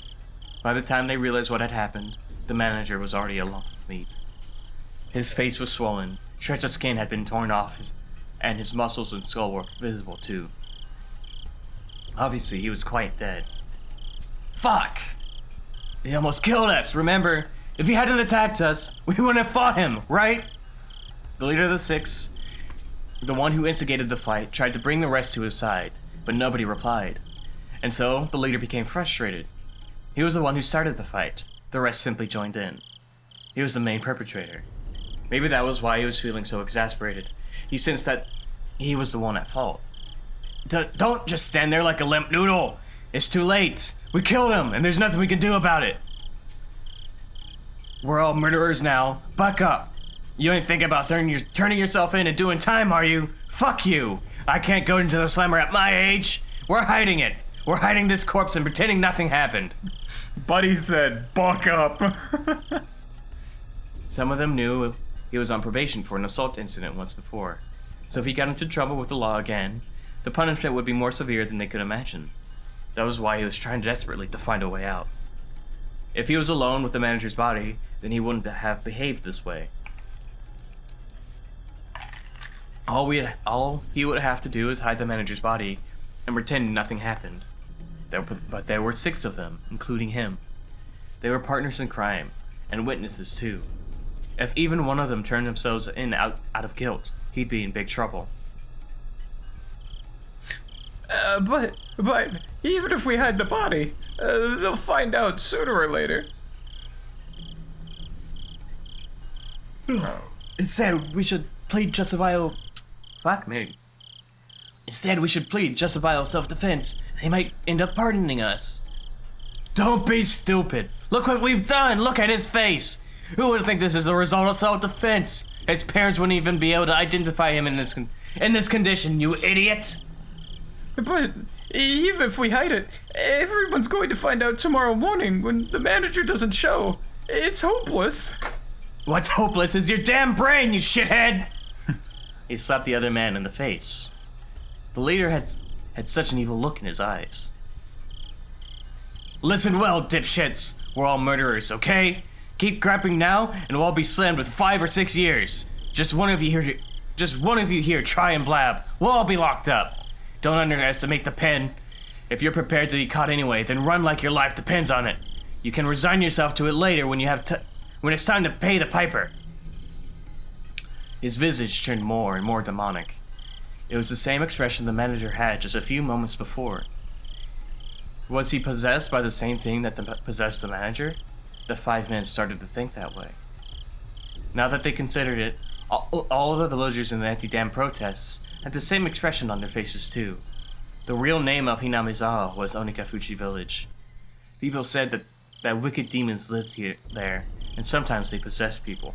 By the time they realized what had happened, the manager was already a lump of meat. His face was swollen, shreds of skin had been torn off, and his muscles and skull were visible too. Obviously, he was quite dead. Fuck! They almost killed us, remember? If he hadn't attacked us, we wouldn't have fought him, right? The leader of the 6, the one who instigated the fight, tried to bring the rest to his side, but nobody replied. And so, the leader became frustrated. He was the one who started the fight. The rest simply joined in. He was the main perpetrator. Maybe that was why he was feeling so exasperated. He sensed that he was the one at fault. Don't just stand there like a limp noodle. It's too late. We killed him, and there's nothing we can do about it. We're all murderers now. Buck up. You ain't thinking about turning yourself in and doing time, are you? Fuck you. I can't go into the slammer at my age. We're hiding it. We're hiding this corpse and pretending nothing happened. Buddy said, buck up. Some of them knew he was on probation for an assault incident once before. So if he got into trouble with the law again, the punishment would be more severe than they could imagine. That was why he was trying desperately to find a way out. If he was alone with the manager's body, then he wouldn't have behaved this way. All he would have to do is hide the manager's body and pretend nothing happened. But there were 6 of them, including him. They were partners in crime, and witnesses too. If even one of them turned themselves in out of guilt, he'd be in big trouble. But even if we hide the body, they'll find out sooner or later. Instead, we should plead justifiable... Fuck me. Instead, we should plead justifiable self-defense. They might end up pardoning us. Don't be stupid. Look what we've done. Look at his face. Who would think this is a result of self-defense? His parents wouldn't even be able to identify him in this condition, you idiot. But even if we hide it, everyone's going to find out tomorrow morning when the manager doesn't show. It's hopeless. What's hopeless is your damn brain, you shithead! He slapped the other man in the face. The leader had such an evil look in his eyes. Listen well, dipshits. We're all murderers, okay? Keep grappling now, and we'll all be slammed with 5 or 6 years. Just one of you here try and blab. We'll all be locked up. Don't underestimate the pen. If you're prepared to be caught anyway, then run like your life depends on it. You can resign yourself to it later when it's time to pay the piper. His visage turned more and more demonic. It was the same expression the manager had just a few moments before. Was he possessed by the same thing that possessed the manager? The 5 men started to think that way. Now that they considered it, all of the villagers in the anti-dam protests had the same expression on their faces too. The real name of Hinamizawa was Onikafuchi Village. People said that wicked demons lived there, and sometimes they possessed people.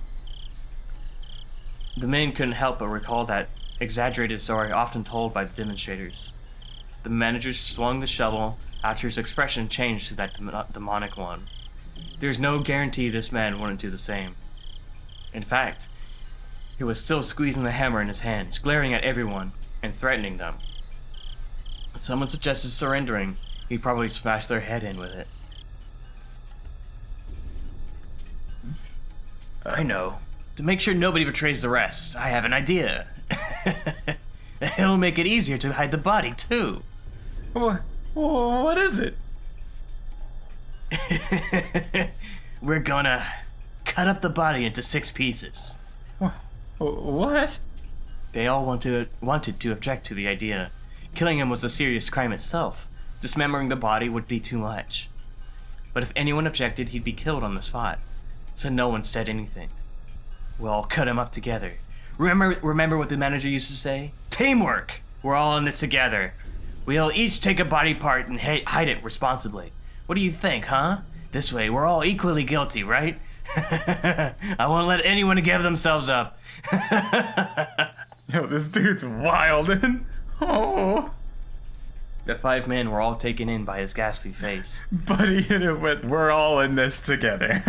The men couldn't help but recall that exaggerated story often told by the demonstrators. The manager swung the shovel after his expression changed to that demonic one. There's no guarantee this man wouldn't do the same. In fact, he was still squeezing the hammer in his hands, glaring at everyone and threatening them. If someone suggested surrendering, he'd probably smash their head in with it. I know. To make sure nobody betrays the rest, I have an idea. It'll make it easier to hide the body, too. What is it? We're gonna cut up the body into 6 pieces. What? They all wanted to object to the idea. Killing him was a serious crime itself. Dismembering the body would be too much. But if anyone objected, he'd be killed on the spot. So no one said anything. We'll all cut him up together. Remember what the manager used to say? Teamwork! We're all in this together. We'll each take a body part and hide it responsibly. What do you think, huh? This way, we're all equally guilty, right? I won't let anyone give themselves up. Yo, this dude's wild. Oh. The 5 men were all taken in by his ghastly face. But he hit it with, we're all in this together.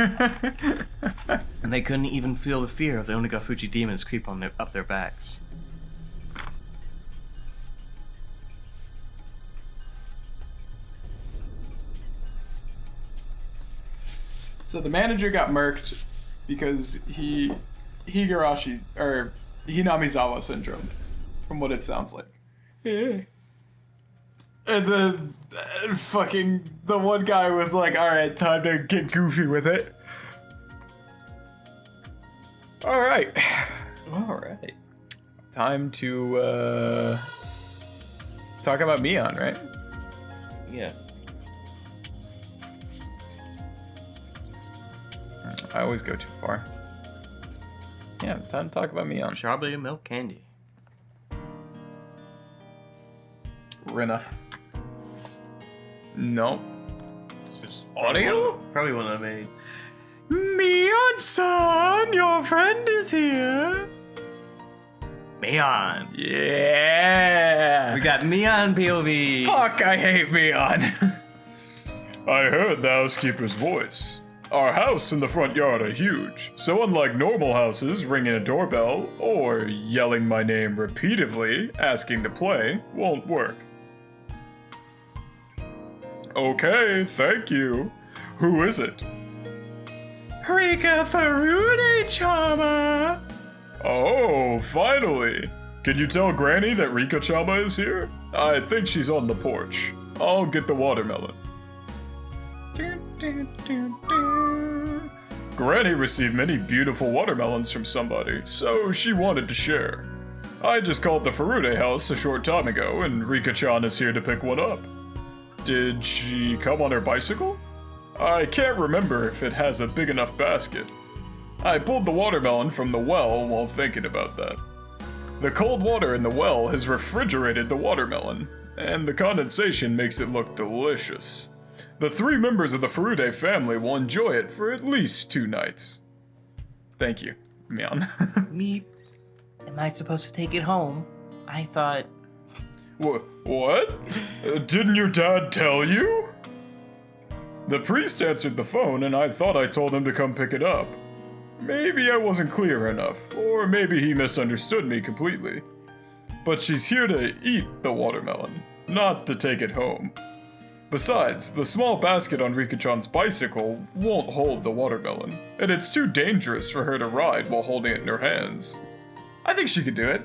And they couldn't even feel the fear of the Onigafuchi demons creep up their backs. So the manager got murked because Higurashi, or Hinamizawa syndrome, from what it sounds like. Yeah. And then the one guy was like, alright, time to get goofy with it. Alright. Alright. Time to talk about Mion, right? Yeah. I always go too far. Yeah, time to talk about Mion. Strawberry milk candy. Rina. Nope. Just Audio? Probably one of the maids. Mion-san, your friend is here. Mion. Yeah. We got Mion POV. Fuck, I hate Mion. I heard the housekeeper's voice. Our house and the front yard are huge, so unlike normal houses, ringing a doorbell or yelling my name repeatedly, asking to play, won't work. Okay, thank you. Who is it? Rika Furude-chama! Oh, finally! Can you tell Granny that Rika-chama is here? I think she's on the porch. I'll get the watermelon. Granny received many beautiful watermelons from somebody, so she wanted to share. I just called the Furude house a short time ago, and Rika-chan is here to pick one up. Did she come on her bicycle? I can't remember if it has a big enough basket. I pulled the watermelon from the well while thinking about that. The cold water in the well has refrigerated the watermelon, and the condensation makes it look delicious. The 3 members of the Furude family will enjoy it for at least 2 nights. Thank you, Mion. Meep. Am I supposed to take it home? I thought... What? Didn't your dad tell you? The priest answered the phone and I thought I told him to come pick it up. Maybe I wasn't clear enough, or maybe he misunderstood me completely. But she's here to eat the watermelon, not to take it home. Besides, the small basket on Rika-chan's bicycle won't hold the watermelon, and it's too dangerous for her to ride while holding it in her hands. I think she could do it.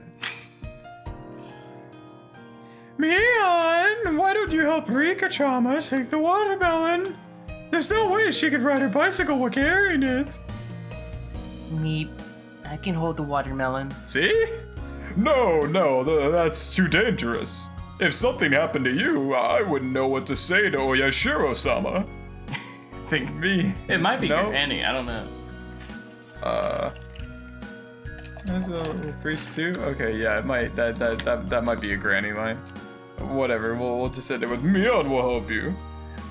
Mion, why don't you help Rika-chama take the watermelon? There's no way she could ride her bicycle while carrying it. Meep. I can hold the watermelon. See? No, that's too dangerous. If something happened to you, I wouldn't know what to say to Oyashiro-sama. Think Me? it might be No? Granny, I don't know. There's a little priest too? Okay, yeah, it might, that might be a Granny line. Whatever, we'll just end it with Mion will help you.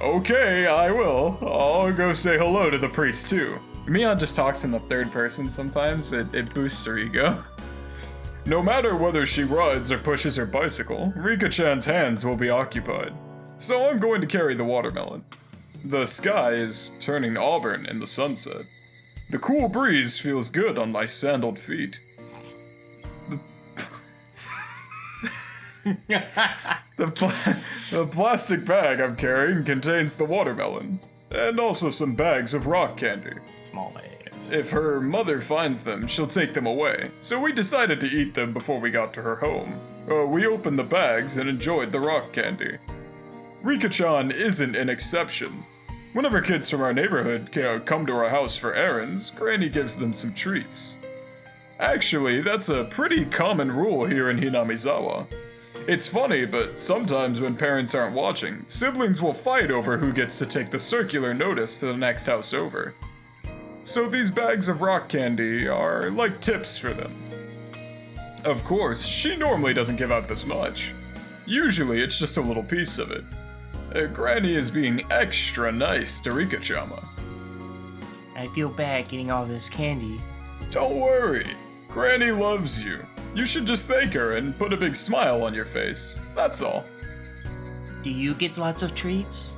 Okay, I will. I'll go say hello to the priest too. Mion just talks in the 3rd person sometimes, it boosts her ego. No matter whether she rides or pushes her bicycle, Rika-chan's hands will be occupied. So I'm going to carry the watermelon. The sky is turning auburn in the sunset. The cool breeze feels good on my sandaled feet. The plastic bag I'm carrying contains the watermelon, and also some bags of rock candy. Small bags. If her mother finds them, she'll take them away, so we decided to eat them before we got to her home. We opened the bags and enjoyed the rock candy. Rika-chan isn't an exception. Whenever kids from our neighborhood come to our house for errands, Granny gives them some treats. Actually, that's a pretty common rule here in Hinamizawa. It's funny, but sometimes when parents aren't watching, siblings will fight over who gets to take the circular notice to the next house over. So these bags of rock candy are like tips for them. Of course, she normally doesn't give out this much. Usually it's just a little piece of it. Granny is being extra nice to Rika-chama. I feel bad getting all this candy. Don't worry, Granny loves you. You should just thank her and put a big smile on your face, that's all. Do you get lots of treats?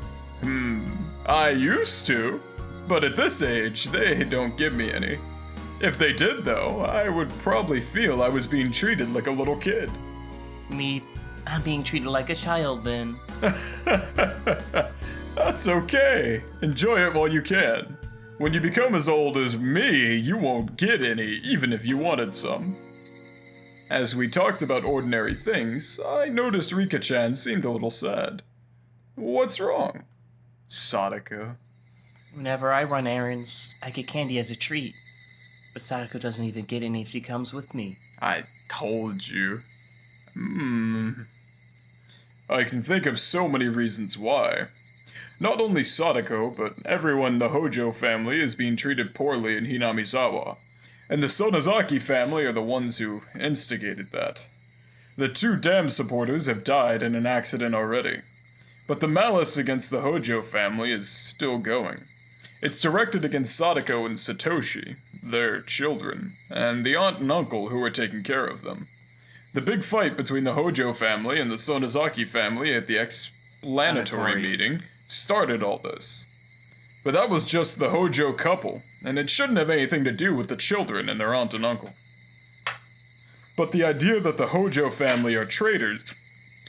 I used to, but at this age, they don't give me any. If they did though, I would probably feel I was being treated like a little kid. I'm being treated like a child then. That's okay. Enjoy it while you can. When you become as old as me, you won't get any, even if you wanted some. As we talked about ordinary things, I noticed Rika-chan seemed a little sad. What's wrong? Sadako. Whenever I run errands, I get candy as a treat. But Sadako doesn't even get any if she comes with me. I told you. I can think of so many reasons why. Not only Sadako, but everyone in the Hojo family is being treated poorly in Hinamizawa. And the Sonozaki family are the ones who instigated that. The 2 dam supporters have died in an accident already. But the malice against the Hojo family is still going. It's directed against Sadako and Satoshi, their children, and the aunt and uncle who are taking care of them. The big fight between the Hojo family and the Sonozaki family at the explanatory meeting started all this. But that was just the Hojo couple, and it shouldn't have anything to do with the children and their aunt and uncle. But the idea that the Hojo family are traitors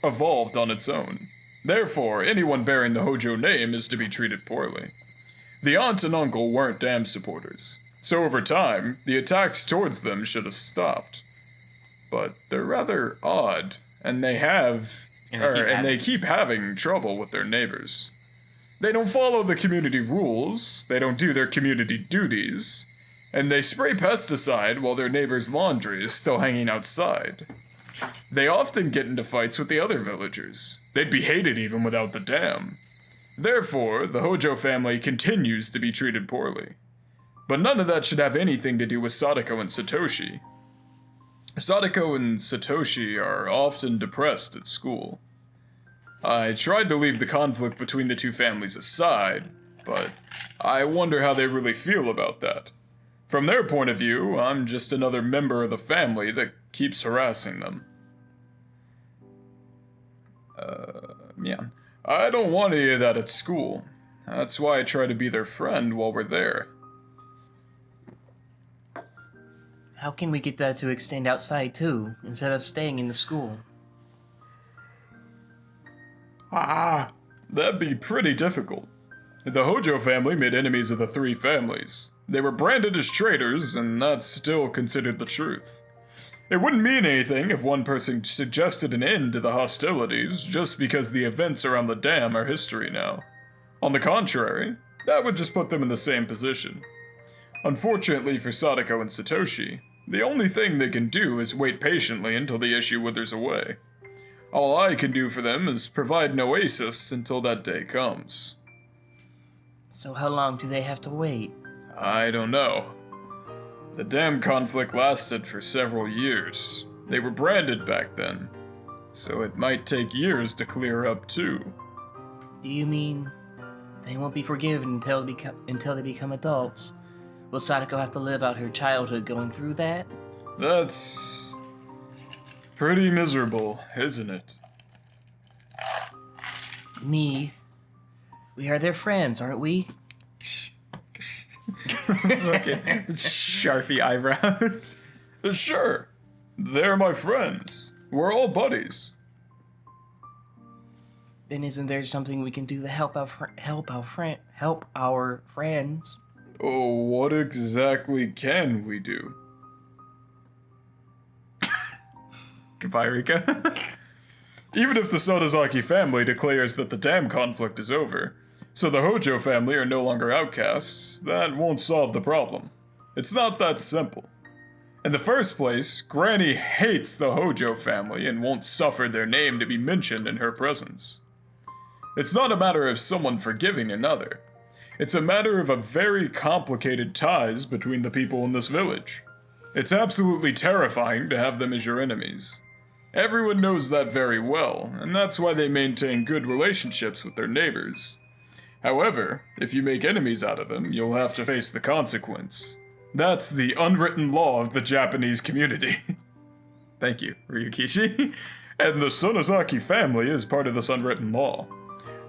evolved on its own. Therefore, anyone bearing the Hojo name is to be treated poorly. The aunt and uncle weren't dam supporters, so over time, the attacks towards them should have stopped. But they're rather odd, and they keep having trouble with their neighbors. They don't follow the community rules, they don't do their community duties, and they spray pesticide while their neighbor's laundry is still hanging outside. They often get into fights with the other villagers. They'd be hated even without the dam. Therefore, the Hojo family continues to be treated poorly. But none of that should have anything to do with Sadako and Satoshi. Sadako and Satoshi are often depressed at school. I tried to leave the conflict between the 2 families aside, but I wonder how they really feel about that. From their point of view, I'm just another member of the family that keeps harassing them. Yeah. I don't want any of that at school. That's why I try to be their friend while we're there. How can we get that to extend outside too, instead of staying in the school? That'd be pretty difficult. The Hojo family made enemies of the 3 families. They were branded as traitors, and that's still considered the truth. It wouldn't mean anything if one person suggested an end to the hostilities just because the events around the dam are history now. On the contrary, that would just put them in the same position. Unfortunately for Sadako and Satoshi, the only thing they can do is wait patiently until the issue withers away. All I can do for them is provide an oasis until that day comes. So how long do they have to wait? I don't know. The dam conflict lasted for several years. They were branded back then, so it might take years to clear up too. Do you mean they won't be forgiven until they become adults? Will Sadako have to live out her childhood going through that? That's pretty miserable, isn't it? We are their friends, aren't we? Look at Sharpie eyebrows. Sure. They're my friends. We're all buddies. Then isn't there something we can do to help our friends? Oh, what exactly can we do? Goodbye, Rika. Even if the Sonozaki family declares that the dam conflict is over, so the Hojo family are no longer outcasts, that won't solve the problem. It's not that simple. In the first place, Granny hates the Hojo family and won't suffer their name to be mentioned in her presence. It's not a matter of someone forgiving another. It's a matter of a very complicated ties between the people in this village. It's absolutely terrifying to have them as your enemies. Everyone knows that very well, and that's why they maintain good relationships with their neighbors. However, if you make enemies out of them, you'll have to face the consequence. That's the unwritten law of the Japanese community. Thank you, Ryukishi. And the Sonozaki family is part of this unwritten law.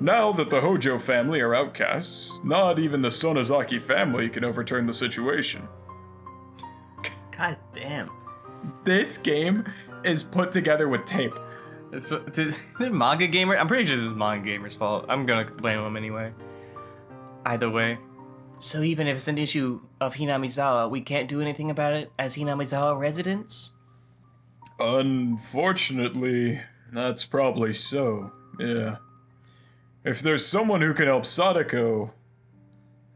Now that the Hojo family are outcasts, not even the Sonozaki family can overturn the situation. God damn. This game is put together with tape. Did Manga Gamer? I'm pretty sure this is Manga Gamer's fault. I'm gonna blame him anyway. Either way. So even if it's an issue of Hinamizawa, we can't do anything about it as Hinamizawa residents? Unfortunately, that's probably so, yeah. If there's someone who can help Sadako,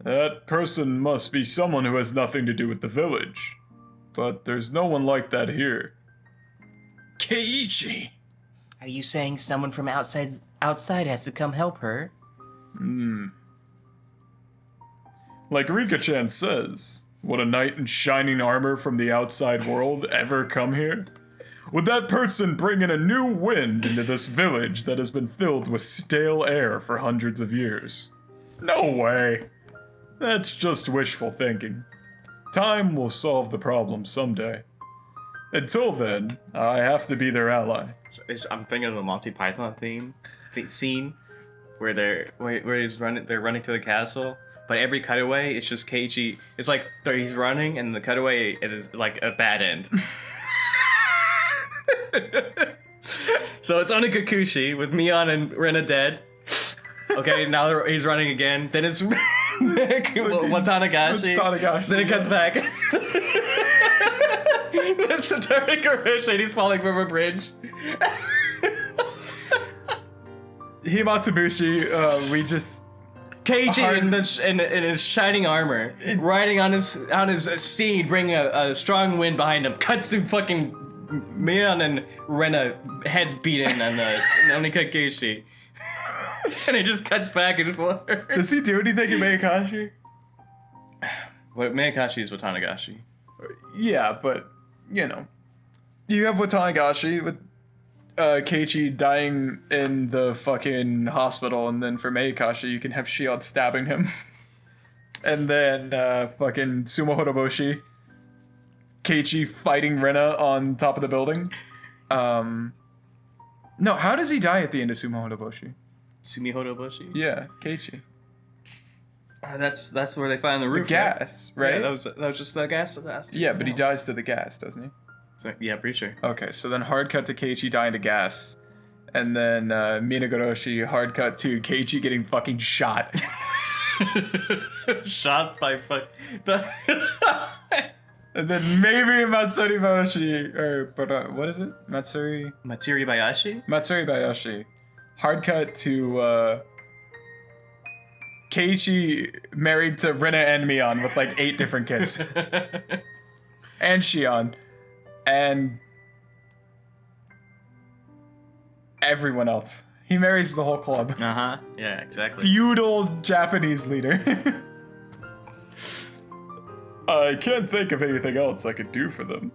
that person must be someone who has nothing to do with the village. But there's no one like that here. Keiichi! Are you saying someone from outside has to come help her? Like Rika-chan says, would a knight in shining armor from the outside world ever come here? Would that person bring in a new wind into this village that has been filled with stale air for hundreds of years? No way. That's just wishful thinking. Time will solve the problem someday. Until then, I have to be their ally. I'm thinking of the Monty Python scene where they're running to the castle, but every cutaway it's just Keiichi. It's like he's running, and the cutaway it is like a bad end. So it's Onikakushi with Mion and Rena dead. Okay, now he's running again. Then it's Watanagashi. Then it cuts back. It's Satoru Higurashi and he's falling from a bridge. Himatsubushi, we just... Keiichi in his shining armor, riding on his steed, bringing a strong wind behind him, cuts to fucking Mion and Rena, heads beaten on the Onikakushi. And he just cuts back and forth. Does he do anything in Mayakashi? Well, Mayakashi is Watanagashi. Yeah, but, you know. You have Watanagashi with Keiichi dying in the fucking hospital, and then for Mayakashi, you can have Shion stabbing him. And then fucking Sumo Horoboshi, Keiichi fighting Rena on top of the building. No, how does he die at the end of Sumo Horoboshi? Sumi Horoboshi? Yeah, Keiichi. That's where they find the roof. The gas, right? Yeah, that was just the gas. Yeah, but he dies to the gas, doesn't he? So, yeah, pretty sure. Okay, so then hard cut to Keiichi dying to gas. And then Minagoroshi, hard cut to Keiichi getting fucking shot. Shot by fuck. And then maybe Matsuribayashi, or what is it? Matsuribayashi? Matsuribayashi. Hard cut to Keiichi married to Rena and Mion with like 8 different kids. And Shion. And everyone else. He marries the whole club. Uh-huh. Yeah, exactly. Feudal Japanese leader. I can't think of anything else I could do for them.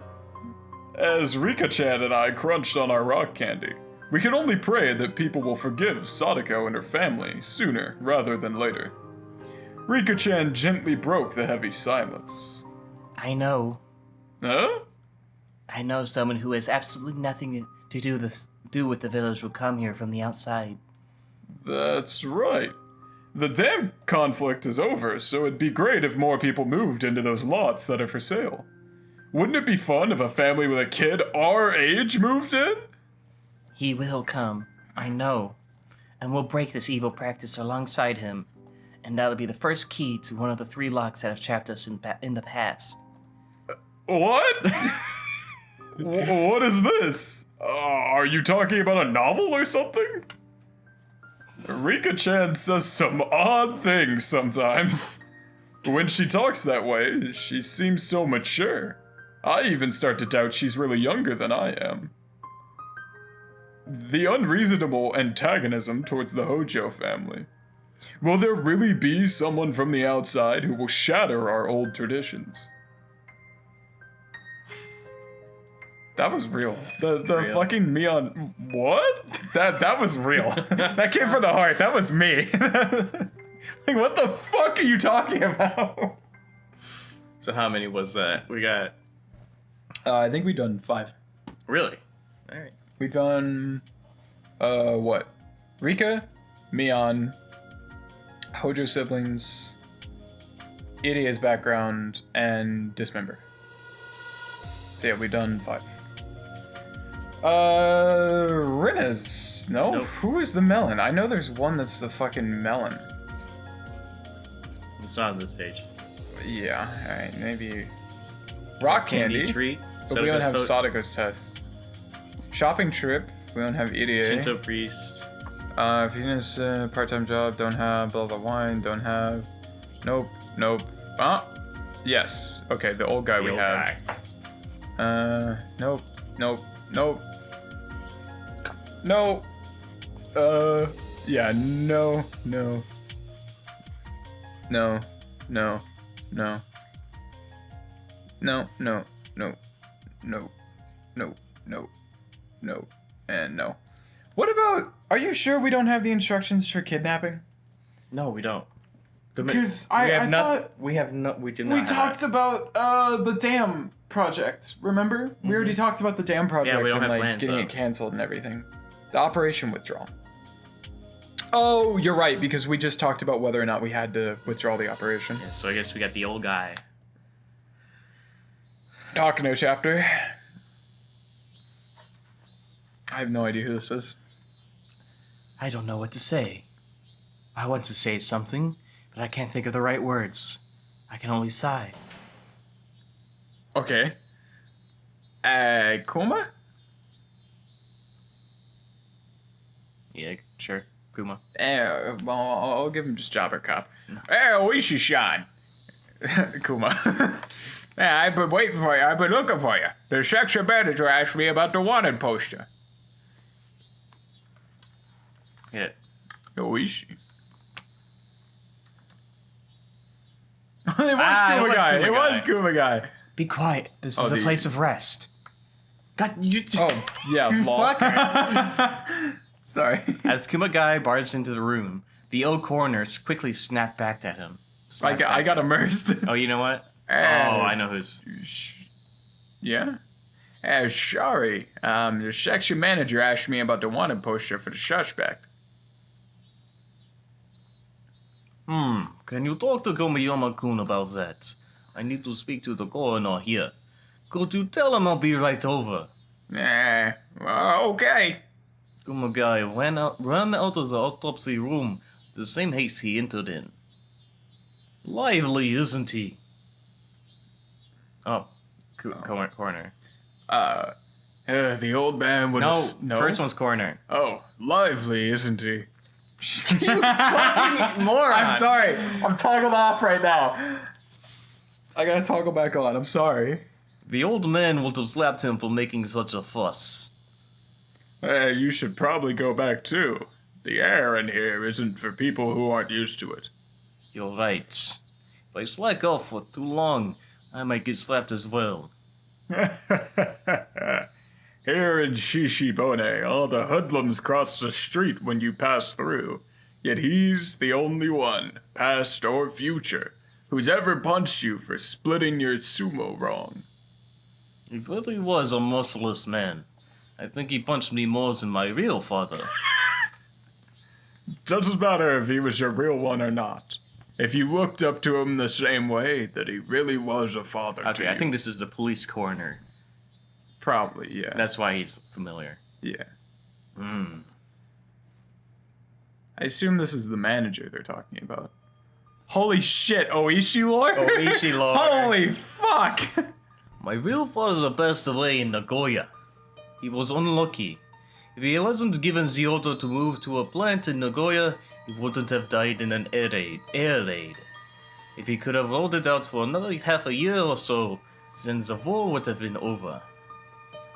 As Rika-chan and I crunched on our rock candy, we can only pray that people will forgive Sadako and her family sooner rather than later. Rika-chan gently broke the heavy silence. I know. Huh? I know someone who has absolutely nothing to do with the village will come here from the outside. That's right. The dam conflict is over, so it'd be great if more people moved into those lots that are for sale. Wouldn't it be fun if a family with a kid our age moved in? He will come, I know. And we'll break this evil practice alongside him. And that'll be the first key to one of the 3 locks that have trapped us in the past. What? What is this? Are you talking about a novel or something? Rika-chan says some odd things sometimes. When she talks that way, she seems so mature. I even start to doubt she's really younger than I am. The unreasonable antagonism towards the Hojo family. Will there really be someone from the outside who will shatter our old traditions? That was real. The Real. fucking Mion. What? That was real. That came from the heart. That was me. Like, what the fuck are you talking about? So how many was that? We got... I think we've done 5. Really? Alright. We've done, what? Rika, Mion, Hojo siblings, Idia's background, and Dismember. So yeah, we've done 5. Rena's. No? Nope. Who is the melon? I know there's one that's the fucking melon. It's not on this page. Yeah, alright, maybe. Rock Candy. Treat. But we don't have Sodako's Sadako's test. Shopping trip. We don't have Idia. Shinto priest. Venus, part-time job. Don't have. Blah blah wine. Don't have. Nope. Nope. Yes. Okay, the old guy The we old have. Nope. Nope. Nope. No. Yeah. No. No. No. No. No. No. No. No. No. No. No. No. And no. What about... Are you sure we don't have the instructions for kidnapping? No, we don't. Because we I have thought... we have no. We did not. We have talked about the dam project, remember? We already talked about the dam project we don't and have like plans, getting though. it canceled and everything. The operation withdrawal. Oh, you're right, because we just talked about whether or not we had to withdraw the operation. Yeah, so I guess we got the old guy. Takano chapter. I have no idea who this is. I don't know what to say. I want to say something, but I can't think of the right words. I can only sigh. Okay. Kuma? Yeah, sure. Kuma. Well, I'll give him just Jobber Cop. Hey, Oishi-shan. Kuma. Yeah, I've been waiting for you. I've been looking for you. The section manager asked me about the wanted poster. Yeah. Oishi. it was it Kuma was guy. Kuma It was guy. Kuma guy. Be quiet. This Oh, is a the- place of rest. God, you... Oh, yeah, lol. Sorry. As Kuma Guy barged into the room, the old coroner quickly snapped back at him. I got immersed. Oh, you know what? Oh, Uh, I know who's. Yeah? Sorry. The section manager asked me about the wanted poster for the suspect. Can you talk to Komiyama-kun about that? I need to speak to the coroner here. Could you tell him I'll be right over? Okay. Kuma Guy ran out of the autopsy room the same haste he entered in. Lively, isn't he? Oh, coroner. The old man would No, have... first one's coroner. Oh, lively, isn't he? Moron. I'm sorry. I'm toggled off right now. I gotta toggle back on. I'm sorry. The old man would have slapped him for making such a fuss. You should probably go back too. The air in here isn't for people who aren't used to it. You're right. If I slack off for too long, I might get slapped as well. Here in Shishibone, all the hoodlums cross the street when you pass through. Yet he's the only one, past or future, who's ever punched you for splitting your sumo wrong. He really was a merciless man. I think he punched me more than my real father. doesn't matter if he was your real one or not. If you looked up to him the same way, that he really was a father to Okay, you. I think this is the police coroner. Probably, yeah. That's why he's familiar. Yeah. Hmm. I assume this is the manager they're talking about. Holy shit, Oishi lore? Oishi lore. Holy fuck! My real father passed away in Nagoya. He was unlucky. If he wasn't given the order to move to a plant in Nagoya, he wouldn't have died in an air raid. If he could have rolled it out for another half a year or so, then the war would have been over.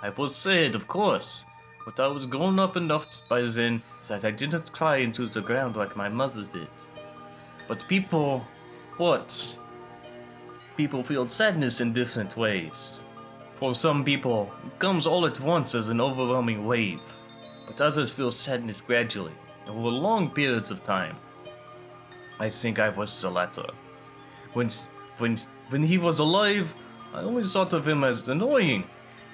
I was sad, of course, but I was grown up enough by then that I didn't cry into the ground like my mother did. But people feel sadness in different ways. For some people, it comes all at once as an overwhelming wave, but others feel sadness gradually, over long periods of time. I think I was the latter. When he was alive, I always thought of him as annoying.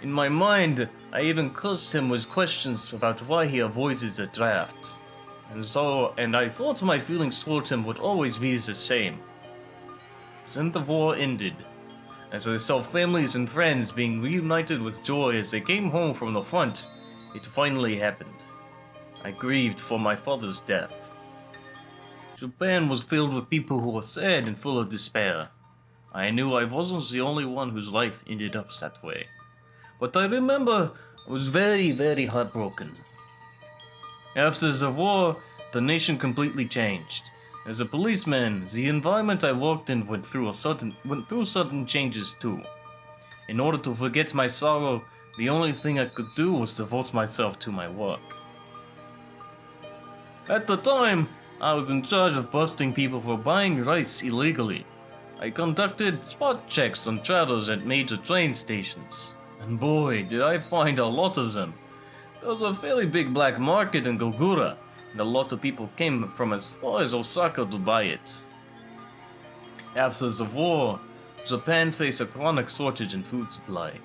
In my mind, I even cursed him with questions about why he avoided the draft. And I thought my feelings toward him would always be the same. Then the war ended. As I saw families and friends being reunited with joy as they came home from the front, it finally happened. I grieved for my father's death. Japan was filled with people who were sad and full of despair. I knew I wasn't the only one whose life ended up that way. But I remember I was very, very heartbroken. After the war, the nation completely changed. As a policeman, the environment I worked in went through sudden changes too. In order to forget my sorrow, the only thing I could do was devote myself to my work. At the time, I was in charge of busting people for buying rice illegally. I conducted spot checks on travelers at major train stations, and boy, did I find a lot of them. There was a fairly big black market in Gogura, and a lot of people came from as far as Osaka to buy it. After the war, Japan faced a chronic shortage in food supply.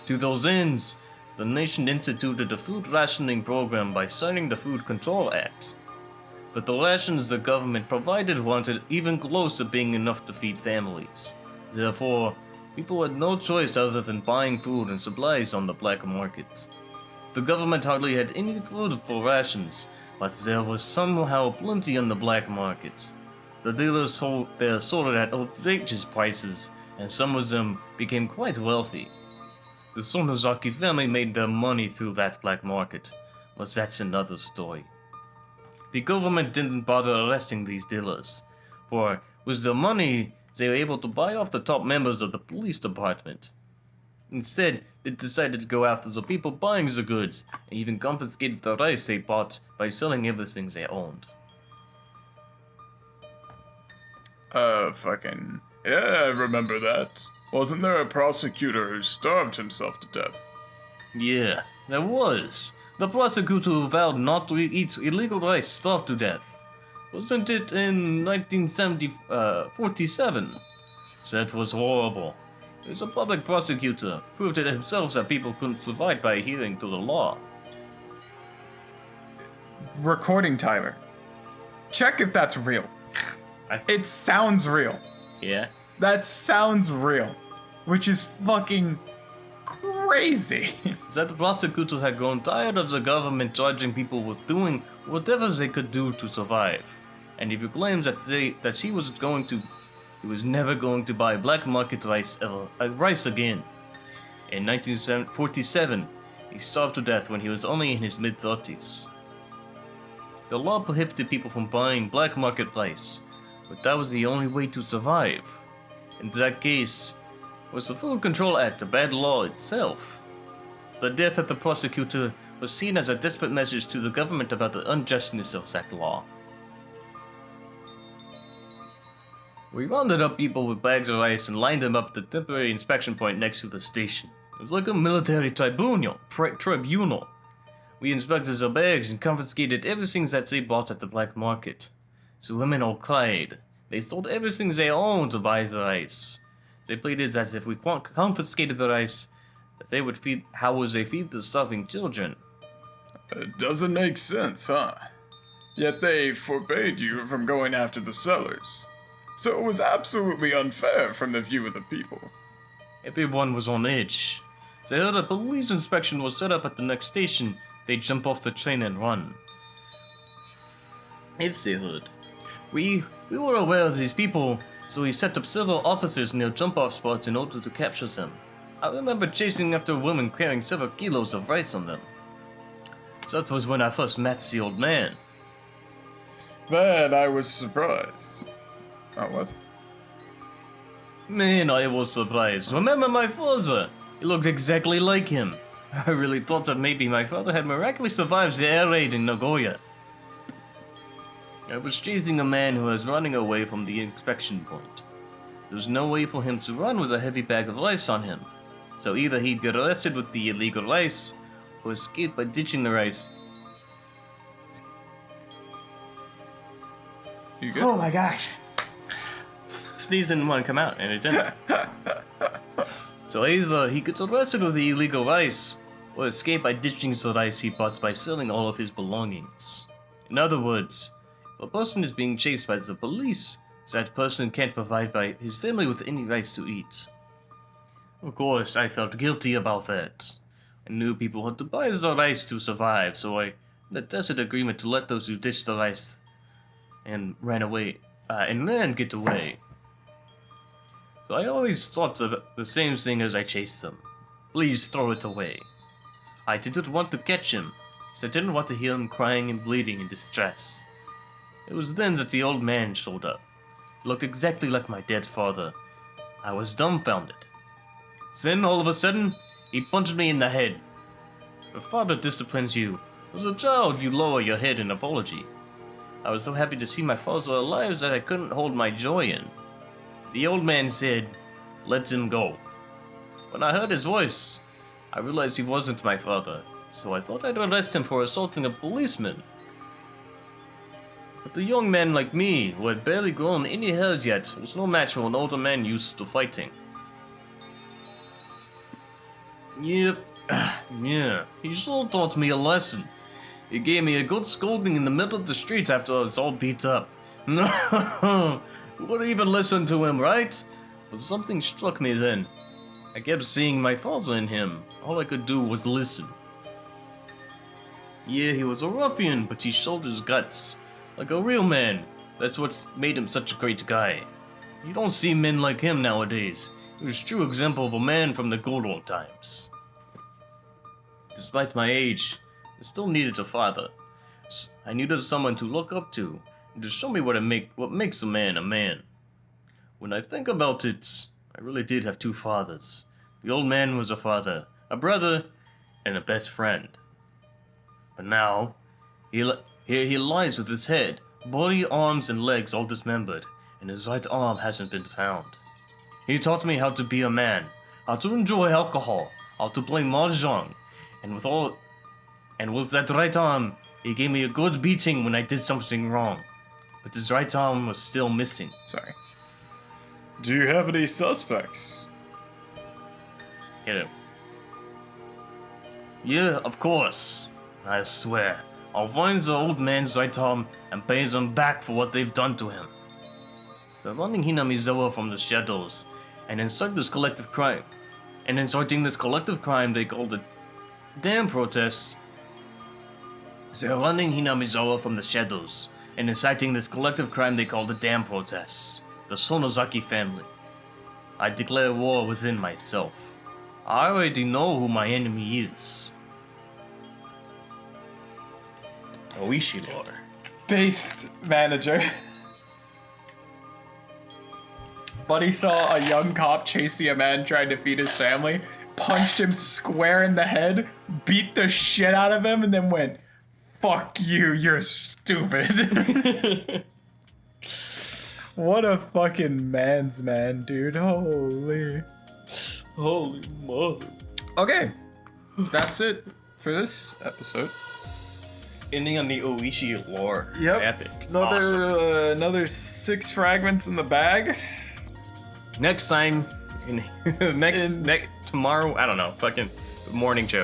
To those ends, the nation instituted a food rationing program by signing the Food Control Act. But the rations the government provided weren't even close to being enough to feed families. Therefore, people had no choice other than buying food and supplies on the black market. The government hardly had any food for rations, but there was somehow plenty on the black market. The dealers sold it at outrageous prices, and some of them became quite wealthy. The Sonozaki family made their money through that black market, but that's another story. The government didn't bother arresting these dealers, for with the money they were able to buy off the top members of the police department. Instead, they decided to go after the people buying the goods, and even confiscated the rice they bought by selling everything they owned. Yeah, I remember that. Wasn't there a prosecutor who starved himself to death? Yeah, there was. The prosecutor who vowed not to eat illegal rice starved to death. Wasn't it in 1947? That was horrible. He was a public prosecutor, proved it himself that people couldn't survive by adhering to the law. Recording Tyler. Check if that's real. It sounds real. Yeah? That sounds real. Which is fucking crazy. That prosecutor had grown tired of the government charging people with doing whatever they could do to survive. And he proclaimed that he was never going to buy black market rice again. In 1947, he starved to death when he was only in his mid-30s. The law prohibited people from buying black market rice, but that was the only way to survive. In that case, was the Food Control Act a bad law itself? The death of the prosecutor was seen as a desperate message to the government about the unjustness of that law. We rounded up people with bags of rice and lined them up at the temporary inspection point next to the station. It was like a military tribunal. We inspected their bags and confiscated everything that they bought at the black market. The women all cried. They sold everything they owned to buy the rice. They pleaded that if we confiscated the rice, that they would feed. How would they feed the starving children? It doesn't make sense, huh? Yet they forbade you from going after the sellers. So it was absolutely unfair from the view of the people. Everyone was on edge. They heard a police inspection was set up at the next station. They'd jump off the train and run. If they heard. We were aware of these people, so we set up several officers near jump-off spots in order to capture them. I remember chasing after a woman carrying several kilos of rice on them. That was when I first met the old man. Then I was surprised. Oh, what? Man, I was surprised. Remember my father? He looked exactly like him. I really thought that maybe my father had miraculously survived the air raid in Nagoya. I was chasing a man who was running away from the inspection point. There was no way for him to run with a heavy bag of rice on him. So either he'd get arrested with the illegal rice, or escape by ditching the rice. You good? Oh my gosh. Sneeze didn't want to come out, and it didn't. So either he gets arrested with the illegal rice, or escape by ditching the rice he bought by selling all of his belongings. In other words, if a person is being chased by the police, that person can't provide by his family with any rice to eat. Of course, I felt guilty about that. I knew people had to buy the rice to survive, so I had a tacit agreement to let those who ditched the rice and ran away, get away. So I always thought the same thing as I chased them. Please throw it away. I didn't want to catch him, because I didn't want to hear him crying and bleeding in distress. It was then that the old man showed up. He looked exactly like my dead father. I was dumbfounded. Then, all of a sudden, he punched me in the head. Your father disciplines you. As a child, you lower your head in apology. I was so happy to see my father alive that I couldn't hold my joy in. The old man said, "Let him go." When I heard his voice, I realized he wasn't my father, so I thought I'd arrest him for assaulting a policeman. But a young man like me, who had barely grown any hairs yet, was no match for an older man used to fighting. Yep, yeah, he sure taught me a lesson. He gave me a good scolding in the middle of the street after I was all beat up. No, wouldn't even listen to him, right? But something struck me then. I kept seeing my father in him. All I could do was listen. Yeah, he was a ruffian, but he showed his guts. Like a real man. That's what made him such a great guy. You don't see men like him nowadays. He was a true example of a man from the good old times. Despite my age, I still needed a father. I needed someone to look up to, and to show me what makes a man a man. When I think about it, I really did have two fathers. The old man was a father, a brother, and a best friend. But now, here he lies with his head, body, arms, and legs all dismembered, and his right arm hasn't been found. He taught me how to be a man, how to enjoy alcohol, how to play mahjong, and with that right arm, he gave me a good beating when I did something wrong. But his right arm was still missing. Sorry. Do you have any suspects? Yeah, of course. I swear, I'll find the old man's right arm and pay them back for what they've done to him. They're running Hinamizawa from the shadows, and inciting this collective crime they call the dam protests. They're running Hinamizawa from the shadows, and inciting this collective crime they call the dam protests. The Sonozaki family. I declare war within myself. I already know who my enemy is. Oishi lore. Based manager. Buddy saw a young cop chasing a man trying to feed his family, punched him square in the head, beat the shit out of him, and then went, "Fuck you, you're stupid." What a fucking man's man, dude. Holy mother. Okay, that's it for this episode. Ending on the Oishi lore. Yep. Epic. Another another 6 fragments in the bag. Next time, tomorrow, I don't know, fucking morning joke.